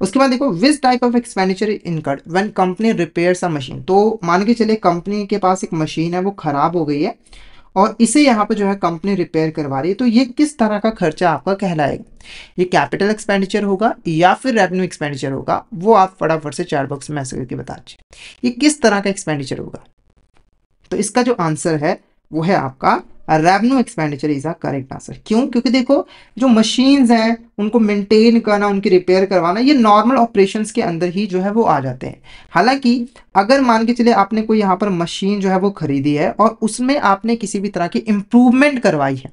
[SPEAKER 1] उसके बाद देखो, which type of expenditure incurred when company repairs a machine. तो मान के चलिए कंपनी के पास एक मशीन है वो खराब हो गई है और इसे यहाँ पे जो है कंपनी रिपेयर करवा रही है, तो ये किस तरह का खर्चा आपका कहलाएगा? ये कैपिटल एक्सपेंडिचर होगा या फिर रेवेन्यू एक्सपेंडिचर होगा? वो आप फटाफट से चैट बॉक्स में मैसेज करके बता दीजिए, ये किस तरह का एक्सपेंडिचर होगा। तो इसका जो आंसर है वो है आपका revenue expenditure is a correct answer. क्यों? क्योंकि देखो जो मशीन्स हैं उनको मेंटेन करना, उनकी रिपेयर करवाना, ये नॉर्मल ऑपरेशंस के अंदर ही जो है वो आ जाते हैं। हालांकि अगर मान के चले आपने कोई यहाँ पर मशीन जो है वो खरीदी है और उसमें आपने किसी भी तरह की इंप्रूवमेंट करवाई है,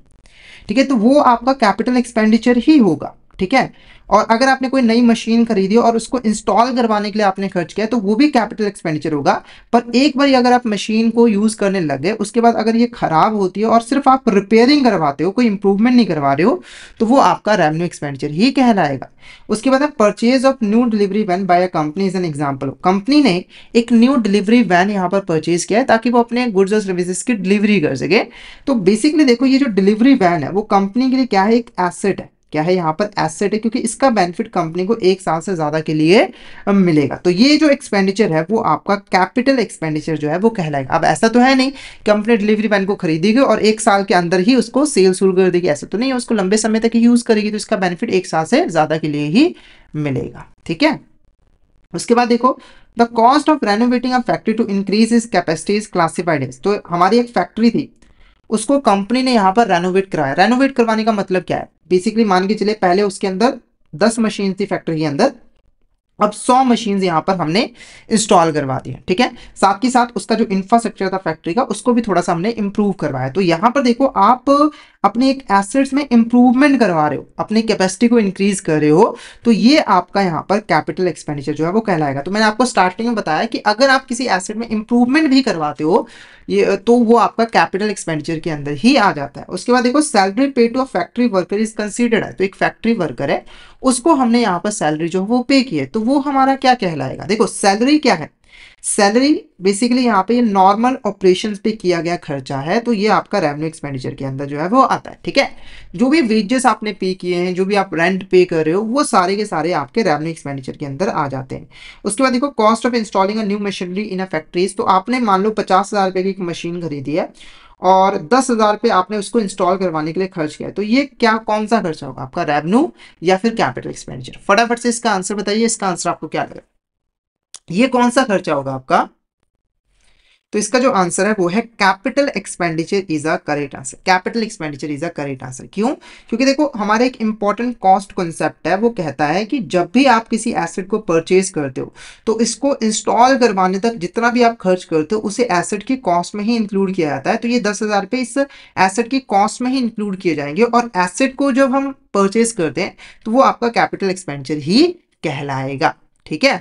[SPEAKER 1] ठीक है, तो वो आपका कैपिटल एक्सपेंडिचर ही होगा, ठीक है। और अगर आपने कोई नई मशीन खरीदी और उसको इंस्टॉल करवाने के लिए आपने खर्च किया तो वो भी कैपिटल एक्सपेंडिचर होगा। पर एक बार अगर आप मशीन को यूज करने लगे उसके बाद अगर ये खराब होती है और सिर्फ आप रिपेयरिंग करवाते हो, कोई इंप्रूवमेंट नहीं करवा रहे हो, तो वो आपका रेवेन्यू एक्सपेंडिचर ही कहलाएगा। उसके बाद purchase of new delivery van by a company is an example. Company ने एक न्यू डिलीवरी वैन यहाँ पर परचेज किया है ताकि वो अपने गुड्स और सर्विसेज की डिलीवरी कर सके। तो बेसिकली देखो ये जो डिलीवरी वैन है वो कंपनी के लिए क्या है, एक एसेट है। क्या है यहाँ पर, एसेट है, क्योंकि इसका बेनिफिट कंपनी को एक साल से ज्यादा के लिए मिलेगा। तो ये जो एक्सपेंडिचर है वो आपका कैपिटल एक्सपेंडिचर जो है वो कहलाएगा। अब ऐसा तो है नहीं कंपनी डिलीवरी वैन को खरीदेगी और एक साल के अंदर ही उसको सेल शुरू कर देगी, ऐसा तो नहीं है, उसको लंबे समय तक ही यूज करेगी, तो इसका बेनिफिट एक साल से ज्यादा के लिए ही मिलेगा। ठीक है। उसके बाद देखो the cost of renovating a factory to increase is capacity is classified as. तो हमारी एक फैक्ट्री थी, उसको कंपनी ने यहाँ पर रेनोवेट कराया। रेनोवेट करवाने का मतलब क्या है, बेसिकली मान के चले पहले उसके अंदर 10 मशीन थी फैक्ट्री के अंदर, अब 100 मशीन यहां पर हमने इंस्टॉल करवा दी है। ठीक है। साथ ही साथ उसका जो इंफ्रास्ट्रक्चर था फैक्ट्री का उसको भी थोड़ा सा हमने इंप्रूव करवाया। तो यहां पर देखो आप अपने एक एसेट्स में इंप्रूवमेंट करवा रहे हो, अपनी कैपेसिटी को इंक्रीज कर रहे हो, तो ये आपका यहाँ पर कैपिटल एक्सपेंडिचर जो है वो कहलाएगा। तो मैंने आपको स्टार्टिंग में बताया कि अगर आप किसी एसेट में इंप्रूवमेंट भी करवाते हो ये तो वो आपका कैपिटल एक्सपेंडिचर के अंदर ही आ जाता है। उसके बाद देखो salary pay to a factory worker is considered है। तो एक फैक्ट्री वर्कर है, उसको हमने यहाँ पर सैलरी जो है वो पे की है, तो वो हमारा क्या कहलाएगा। देखो सैलरी क्या है, सैलरी बेसिकली यहाँ पे ये नॉर्मल ऑपरेशंस पे किया गया खर्चा है, तो ये आपका रेवेन्यू एक्सपेंडिचर के अंदर जो है वो आता है। ठीक है। जो भी वेजेस आपने पे किए हैं, जो भी आप रेंट पे कर रहे हो, वो सारे के सारे आपके रेवेन्यू एक्सपेंडिचर के अंदर आ जाते हैं। उसके बाद देखो cost of installing a new machinery in a factories. तो आपने मान लो 50,000 रुपए की एक मशीन खरीदी है और 10,000 रुपये आपने उसको इंस्टॉल करवाने के लिए खर्च किया है, तो ये क्या कौन सा खर्चा होगा, आपका रेवेन्यू या फिर कैपिटल एक्सपेंडिचर। फटाफट से इसका आंसर बताइए, इसका आंसर आपको क्या लगा, ये कौन सा खर्चा होगा आपका। तो इसका जो आंसर है वो है capital expenditure is a correct answer. Capital expenditure is a correct answer. क्यों, क्योंकि देखो हमारा एक इंपॉर्टेंट कॉस्ट कॉन्सेप्ट है, वो कहता है कि जब भी आप किसी एसेट को परचेज करते हो तो इसको इंस्टॉल करवाने तक जितना भी आप खर्च करते हो उसे एसेट की कॉस्ट में ही इंक्लूड किया जाता है। तो ये 10,000 रुपये इस एसेट की कॉस्ट में ही इंक्लूड किए जाएंगे, और एसेट को जब हम परचेज करते हैं तो वो आपका कैपिटल एक्सपेंडिचर ही कहलाएगा। ठीक है।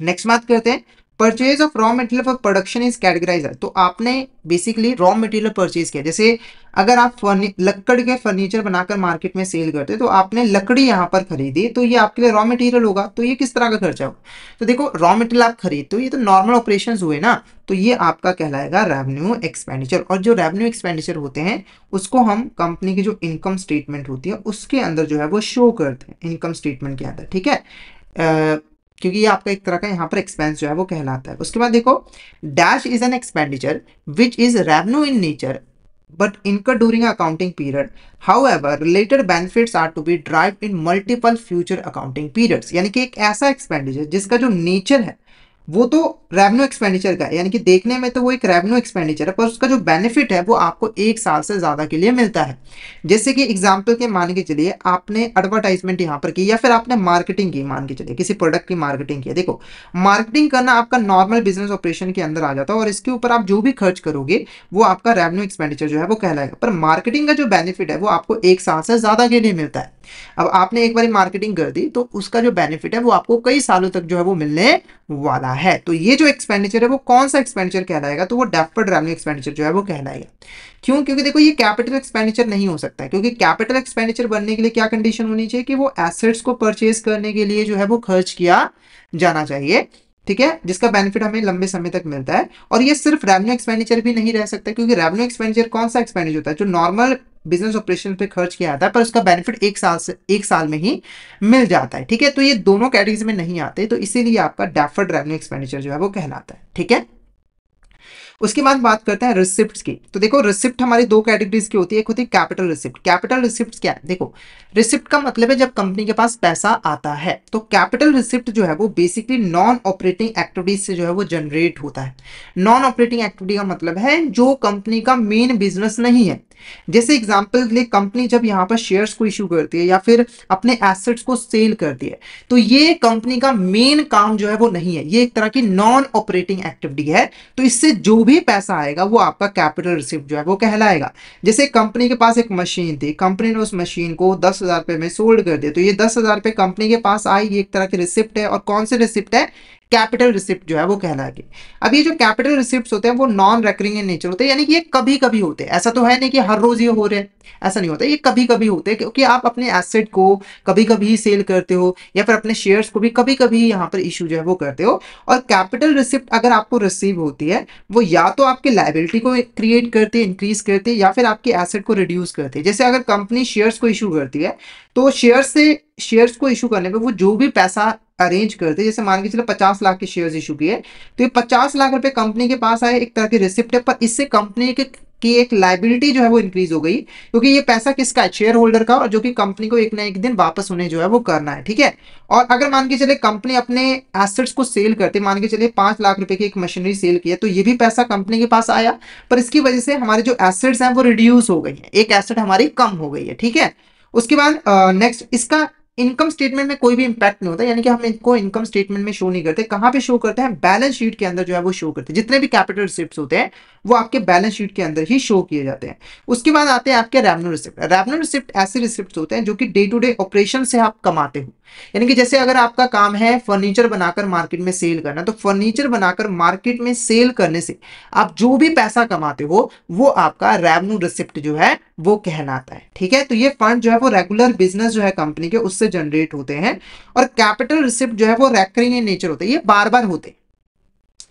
[SPEAKER 1] नेक्स्ट बात करते हैं, purchase of raw material for production is categorise. तो आपने बेसिकली रॉ मटेरियल परचेज किया, जैसे अगर आप लकड़ के फर्नीचर बनाकर मार्केट में सेल करते तो आपने लकड़ी यहाँ पर खरीदी, तो ये आपके लिए रॉ मटेरियल होगा। तो ये किस तरह का खर्चा होगा, तो देखो रॉ मटेरियल आप खरीदते हो, ये तो नॉर्मल ऑपरेशन हुए ना, तो ये आपका कहलाएगा रेवेन्यू एक्सपेंडिचर। और जो रेवेन्यू एक्सपेंडिचर होते हैं उसको हम कंपनी की जो इनकम स्टेटमेंट होती है उसके अंदर जो है वो शो करते हैं, इनकम स्टेटमेंट के अंदर। ठीक है। क्योंकि ये आपका एक तरह का यहाँ पर एक्सपेंस जो है वो कहलाता है। उसके बाद देखो dash is an expenditure which is revenue in nature but incurred during accounting period, however related benefits are to be derived in multiple future accounting periods. यानी कि एक ऐसा एक्सपेंडिचर जिसका जो नेचर है वो तो रेवेन्यू एक्सपेंडिचर का है, यानी कि देखने में तो वो एक रेवेन्यू एक्सपेंडिचर है, पर उसका जो बेनिफिट है वो आपको एक साल से ज्यादा के लिए मिलता है। जैसे कि एग्जांपल के मान के चलिए आपने एडवर्टाइजमेंट यहाँ पर की या फिर आपने मार्केटिंग की, मान के चलिए किसी प्रोडक्ट की मार्केटिंग की। देखो मार्केटिंग करना आपका नॉर्मल बिजनेस ऑपरेशन के अंदर आ जाता है और इसके ऊपर आप जो भी खर्च करोगे वो आपका रेवेन्यू एक्सपेंडिचर जो है वो कहलाएगा। पर मार्केटिंग का जो बेनिफिट है वो आपको एक साल से ज्यादा के लिए मिलता है। अब आपने एक बार मार्केटिंग कर दी तो उसका जो बेनिफिट है वो आपको कई सालों तक जो है वो मिलने वाला है। तो ये जो एक्सपेंडिचर है वो कौन सा एक्सपेंडिचर कहलाएगा, तो वो डेफर्ड रेवेन्यू एक्सपेंडिचर जो है वो कहलाएगा। क्यों, क्योंकि देखो ये कैपिटल एक्सपेंडिचर नहीं हो सकता है, क्योंकि कैपिटल एक्सपेंडिचर बनने के लिए क्या कंडीशन होनी चाहिए कि वो एसेट्स को परचेज करने के लिए जो है वो खर्च किया जाना चाहिए। ठीक है। जिसका बेनिफिट हमें लंबे समय तक मिलता है। और ये सिर्फ रेवेन्यू एक्सपेंडिचर भी नहीं रह सकता, क्योंकि रेवेन्यू एक्सपेंडिचर कौन सा एक्सपेंडिचर होता है, जो नॉर्मल बिजनेस ऑपरेशन पे खर्च किया जाता है पर उसका बेनिफिट एक साल में ही मिल जाता है। ठीक है। तो ये दोनों कैटेगरी में नहीं आते, तो इसीलिए आपका डेफर्ड रेवेन्यू एक्सपेंडिचर जो है वो कहलाता है। ठीक है। उसके बाद बात करते हैं रिसिप्ट्स की। तो देखो रिसिप्ट हमारी दो कैटेगरीज की होती है, एक होती है कैपिटल रिसिप्ट। कैपिटल रिसिप्ट क्या है, देखो रिसिप्ट का मतलब है जब कंपनी के पास पैसा आता है। तो कैपिटल रिसिप्ट जो है वो बेसिकली नॉन ऑपरेटिंग एक्टिविटीज से जो है वो जनरेट होता है। नॉन ऑपरेटिंग एक्टिविटी का मतलब है जो कंपनी का मेन बिजनेस नहीं है, जैसे एग्जांपल के लिए कंपनी जब यहाँ पर शेयर्स को इशू करती है या फिर अपने एसेट्स को सेल करती है, तो ये कंपनी का मेन काम जो है वो नहीं है, ये एक तरह की नॉन ऑपरेटिंग एक्टिविटी है। तो इससे जो भी पैसा आएगा वो आपका कैपिटल रिसिप्ट जो है वो कहलाएगा। जैसे कंपनी के पास एक मशीन थी, कंपनी ने उस मशीन को 10,000 रुपए में सोल्ड कर दिया, तो ये 10,000 रुपए कंपनी के पास आई, ये एक तरह की रिसिप्ट है। और कौन सी रिसिप्ट है? कैपिटल रिसिप्ट जो है वो कहलाएगी। अब ये जो कैपिटल रिसिप्ट्स होते हैं वो नॉन रेकरिंग इन नेचर होते हैं, यानी कि ये कभी कभी होते हैं, ऐसा तो है नहीं कि हर रोज ये हो रहे हैं, ऐसा नहीं होता, ये कभी कभी होते हैं, क्योंकि आप अपने एसेट को कभी कभी ही सेल करते हो या फिर अपने शेयर्स को भी कभी कभी यहाँ पर इशू जो है वो करते हो। और कैपिटल रिसिप्ट अगर आपको रिसीव होती है, वो या तो आपकी लायबिलिटी को क्रिएट करती है, इंक्रीज करती है, या फिर आपके एसेट को रिड्यूस करती है। जैसे अगर कंपनी शेयर्स को इशू करती है, तो शेयर्स को इशू करने पे वो जो भी पैसा अरेंज करते हैं, जैसे मान के चलो 50 लाख के शेयर्स इशू किए, तो ये 50 लाख रुपए कंपनी के पास आए, एक तरह की रिसिप्ट है, पर इससे कंपनी की एक लायबिलिटी जो है वो इंक्रीज हो गई, क्योंकि ये पैसा किसका है? शेयर होल्डर का, और जो कि कंपनी को एक ना एक दिन वापस उन्हें जो है वो करना है, ठीक है। और अगर मान के चले कंपनी अपने एसेट्स को सेल करते, मान के चले 5 लाख रुपए की एक मशीनरी सेल की है, तो ये भी पैसा कंपनी के पास आया, पर इसकी वजह से हमारे जो एसेट्स हैं वो रिड्यूस हो गई है, एक एसेट हमारी कम हो गई है, ठीक है। उसके बाद नेक्स्ट, इसका इनकम स्टेटमेंट में कोई भी इंपैक्ट नहीं होता, यानी कि हम इनको इनकम स्टेटमेंट में शो नहीं करते। कहां पे शो करते हैं? बैलेंस शीट के अंदर जो है वो शो करते हैं। जितने भी कैपिटल रिसिप्ट्स होते हैं वो आपके बैलेंस शीट के अंदर ही शो किए जाते हैं। उसके बाद आते हैं आपके रेवेन्यू रिसिप्ट। रेवेन्यू रिसिप्ट ऐसे रिसिप्ट्स होते हैं जो कि डे टू डे ऑपरेशन से आप कमाते हो, यानी कि जैसे अगर आपका काम है फर्नीचर बनाकर मार्केट में सेल करना, तो फर्नीचर बनाकर मार्केट में सेल करने से आप जो भी पैसा कमाते हो वो आपका रेवेन्यू रिसिप्ट जो है वो कहलाता है, ठीक है। तो ये फंड जो है वो रेगुलर बिजनेस जो है कंपनी के उससे जनरेट होते हैं। और कैपिटल रिसिप्ट जो है वो रेकरिंग इन नेचर होते हैं, ये बार बार होते हैं।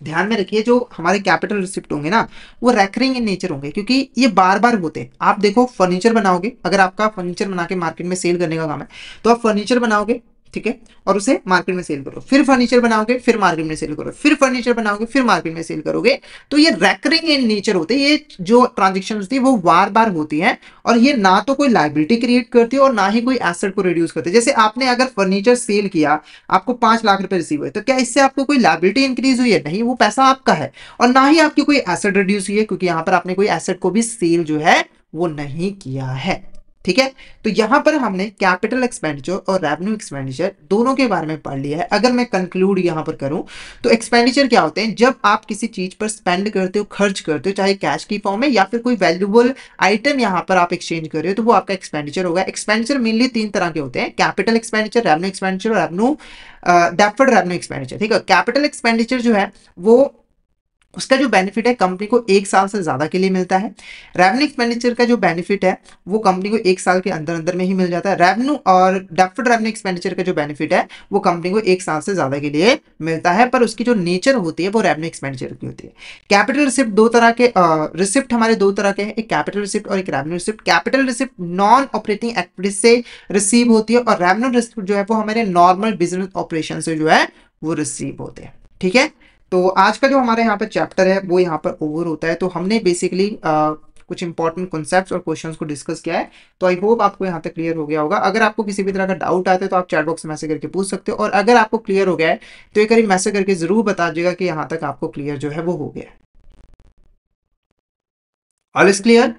[SPEAKER 1] ध्यान में रखिए, जो हमारे कैपिटल रिसिप्ट होंगे ना वो रेकरिंग इन नेचर होंगे, क्योंकि ये बार बार होते हैं। आप देखो फर्नीचर बनाओगे, अगर आपका फर्नीचर बना के मार्केट में सेल करने का काम है, तो आप फर्नीचर बनाओगे, ठीक है, और उसे मार्केट में सेल करो, फिर फर्नीचर बनाओगे, फिर मार्केट में सेल करो, फिर फर्नीचर बनाओगे, फिर मार्केट में सेल करोगे। तो ये रेकरिंग इन नेचर होते हैं, ये जो ट्रांजेक्शन होती है वो बार बार होती है, और ये ना तो कोई लायबिलिटी क्रिएट करती है और ना ही कोई एसेट को रिड्यूस करती है। जैसे आपने अगर फर्नीचर सेल किया, आपको 5 लाख रुपए रिसीव हुए, तो क्या इससे आपको कोई लायबिलिटी इंक्रीज हुई है? नहीं, वो पैसा आपका है। और ना ही आपकी कोई एसेट रिड्यूस हुई है, क्योंकि यहाँ पर आपने कोई एसेट को भी सेल जो है वो नहीं किया है, ठीक है। तो यहां पर हमने कैपिटल एक्सपेंडिचर और रेवेन्यू एक्सपेंडिचर दोनों के बारे में पढ़ लिया है। अगर मैं कंक्लूड यहां पर करूं, तो एक्सपेंडिचर क्या होते हैं? जब आप किसी चीज पर स्पेंड करते हो, खर्च करते हो, चाहे कैश की फॉर्म में या फिर कोई वैल्यूएबल आइटम यहां पर आप एक्सचेंज कर रहे हो, तो वो आपका एक्सपेंडिचर होगा। एक्सपेंडिचर मेनली 3 तरह के होते हैं: कैपिटल एक्सपेंडिचर, रेवेन्यू एक्सपेंडिचर और डेफर्ड रेवेन्यू एक्सपेंडिचर, ठीक है। कैपिटल एक्सपेंडिचर जो है वो उसका जो बेनिफिट है कंपनी को 1 साल से ज्यादा के लिए मिलता है। रेवेन्यू एक्सपेंडिचर का जो बेनिफिट है वो कंपनी को 1 साल के अंदर अंदर में ही मिल जाता है। रेवेन्यू और डेफर्ड रेवेन्यू एक्सपेंडिचर का जो बेनिफिट है वो कंपनी को 1 साल से ज्यादा के लिए मिलता है, पर उसकी जो नेचर होती है वो रेवेन्यू एक्सपेंडिचर की होती है। कैपिटल रिसिप्ट दो तरह के रिसिप्ट हमारे दो तरह के हैं, एक कैपिटल रिसिप्ट और एक revenue receipt. Capital receipt non operating activities से रिसीव होती है, और रेवेन्यू रिसिप्ट जो है वो हमारे नॉर्मल बिजनेस ऑपरेशन से जो है वो रिसीव होते हैं, ठीक है। तो आज का जो हमारे यहाँ पर चैप्टर है वो यहाँ पर ओवर होता है। तो हमने बेसिकली कुछ इंपॉर्टेंट कॉन्सेप्ट्स और क्वेश्चंस को डिस्कस किया है। तो आई होप आपको यहाँ तक क्लियर हो गया होगा। अगर आपको किसी भी तरह का डाउट आता है तो आप चैट बॉक्स में मैसेज करके पूछ सकते हो, और अगर आपको क्लियर हो गया है तो एक बार मैसेज करके जरूर बता दीजिएगा कि यहाँ तक आपको क्लियर जो है वो हो गया है। All is clear?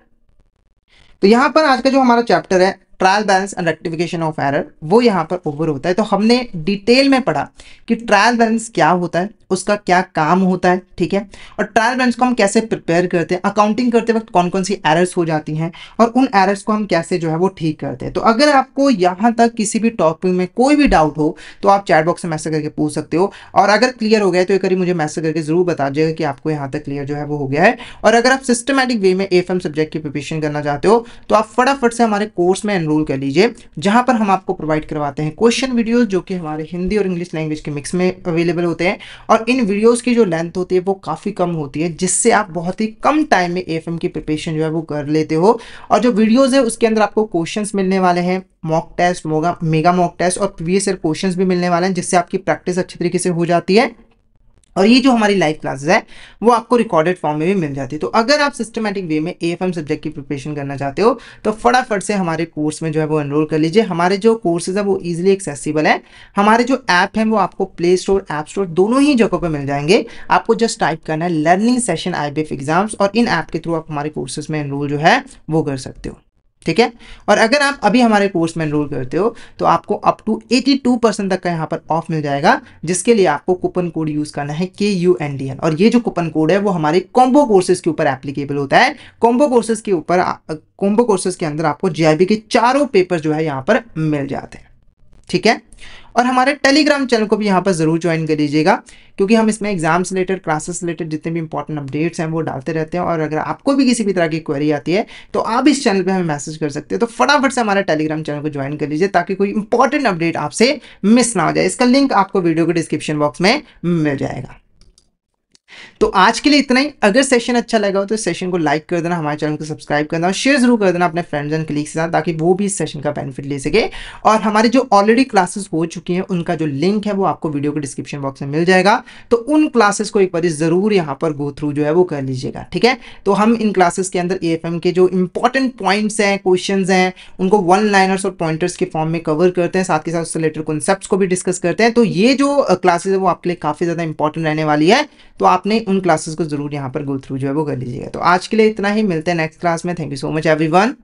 [SPEAKER 1] तो यहाँ पर आज का जो हमारा चैप्टर है trial balance and rectification of error, वो यहाँ पर ओवर होता है। तो हमने डिटेल में पढ़ा कि ट्रायल बैलेंस क्या होता है, उसका क्या काम होता है, ठीक है, और ट्रायल बैलेंस को हम कैसे प्रिपेयर करते हैं, अकाउंटिंग करते वक्त कौन कौन सी एरर्स हो जाती हैं, और उन एरर्स को हम कैसे जो है वो ठीक करते हैं। तो अगर आपको यहाँ तक किसी भी टॉपिक में कोई भी डाउट हो तो आप चैट बॉक्स में मैसेज करके पूछ सकते हो, और अगर क्लियर हो गया तो एक बार मुझे मैसेज करके जरूर बता दीजिएगा कि आपको यहाँ तक क्लियर जो है वो हो गया है। और अगर आप सिस्टमैटिक वे में एएफएम सब्जेक्ट की प्रिपरेशन करना चाहते हो तो आप फटाफट से हमारे कोर्स में एनरोल कर लीजिए, जहां पर हम आपको प्रोवाइड करवाते हैं क्वेश्चन वीडियोस जो कि हमारे हिंदी और इंग्लिश लैंग्वेज के मिक्स में अवेलेबल होते हैं। और इन वीडियोस की जो लेंथ होती है वो काफ़ी कम होती है, जिससे आप बहुत ही कम टाइम में एएफएम की प्रिपरेशन जो है वो कर लेते हो। और जो वीडियोस है उसके अंदर आपको क्वेश्चंस मिलने वाले हैं, mock test, mega mock test और प्रीवियस ईयर क्वेश्चंस भी मिलने वाले हैं, जिससे आपकी प्रैक्टिस अच्छी तरीके से हो जाती है। और ये जो हमारी लाइव क्लासेस है वो आपको रिकॉर्डेड फॉर्म में भी मिल जाती है। तो अगर आप सिस्टमैटिक वे में एएफएम सब्जेक्ट की प्रिपरेशन करना चाहते हो तो फटाफट से हमारे कोर्स में जो है वो एनरोल कर लीजिए। हमारे जो कोर्सेज है वो इजीली एक्सेसिबल है। हमारे जो ऐप है वो आपको प्ले स्टोर, ऐप स्टोर दोनों ही जगहों पर मिल जाएंगे। आपको जस्ट टाइप करना है लर्निंग सेशन आईबीएफ एग्जाम्स और इन ऐप के थ्रू आप हमारे कोर्सेज में एनरोल जो है वो कर सकते हो। ठीक है। और अगर आप अभी हमारे कोर्स में एनरोल करते हो तो आपको अप टू 82% तक का यहाँ पर ऑफ मिल जाएगा, जिसके लिए आपको कूपन कोड यूज करना है KUNDN। और ये जो कूपन कोड है वो हमारे कॉम्बो कोर्सेज के ऊपर एप्लीकेबल होता है। कॉम्बो कोर्सेज के ऊपर कॉम्बो कोर्सेज के अंदर आपको जेआईबी के चारों पेपर जो है यहाँ पर मिल जाते हैं। ठीक है। और हमारे टेलीग्राम चैनल को भी यहाँ पर जरूर ज्वाइन कर लीजिएगा, क्योंकि हम इसमें एग्जाम से रिलेटेड, क्लासेस से रिलेटेड जितने भी इंपॉर्टेंट अपडेट्स हैं वो डालते रहते हैं। और अगर आपको भी किसी भी तरह की क्वेरी आती है तो आप इस चैनल पे हमें मैसेज कर सकते हैं। तो फटाफट से हमारे टेलीग्राम चैनल को ज्वाइन कर लीजिए ताकि कोई इंपॉर्टेंट अपडेट आपसे मिस ना हो जाए। इसका लिंक आपको वीडियो के डिस्क्रिप्शन बॉक्स में मिल जाएगा। तो आज के लिए इतना ही। अगर सेशन अच्छा लगा हो तो इस सेशन को लाइक कर देना, हमारे चैनल को सब्सक्राइब करना और शेयर जरूर कर देना अपने फ्रेंड्स एंड कलीग्स के साथ, ताकि वो भी इस सेशन का बेनिफिट ले सके। और हमारी जो ऑलरेडी क्लासेस हो चुकी हैं उनका जो लिंक है वो आपको वीडियो के डिस्क्रिप्शन बॉक्स में मिल जाएगा। तो उन क्लासेस को एक बार जरूर यहाँ पर गो थ्रू जो है वो कर लीजिएगा। ठीक है। तो हम इन क्लासेस के अंदर एएफएम के जो इंपॉर्टेंट पॉइंट्स हैं, क्वेश्चंस हैं, उनको वन लाइनर्स और पॉइंटर्स के फॉर्म में कवर करते हैं, साथ के साथ उससे रिलेटेड कॉन्सेप्ट्स को भी डिस्कस करते हैं। तो ये जो क्लासेस है वो आपके लिए काफी ज्यादा इंपॉर्टेंट रहने वाली है। तो आपने उन क्लासेस को जरूर यहाँ पर गो थ्रू जो है वो कर लीजिएगा। तो आज के लिए इतना ही, मिलते हैं नेक्स्ट क्लास में। Thank you so much everyone.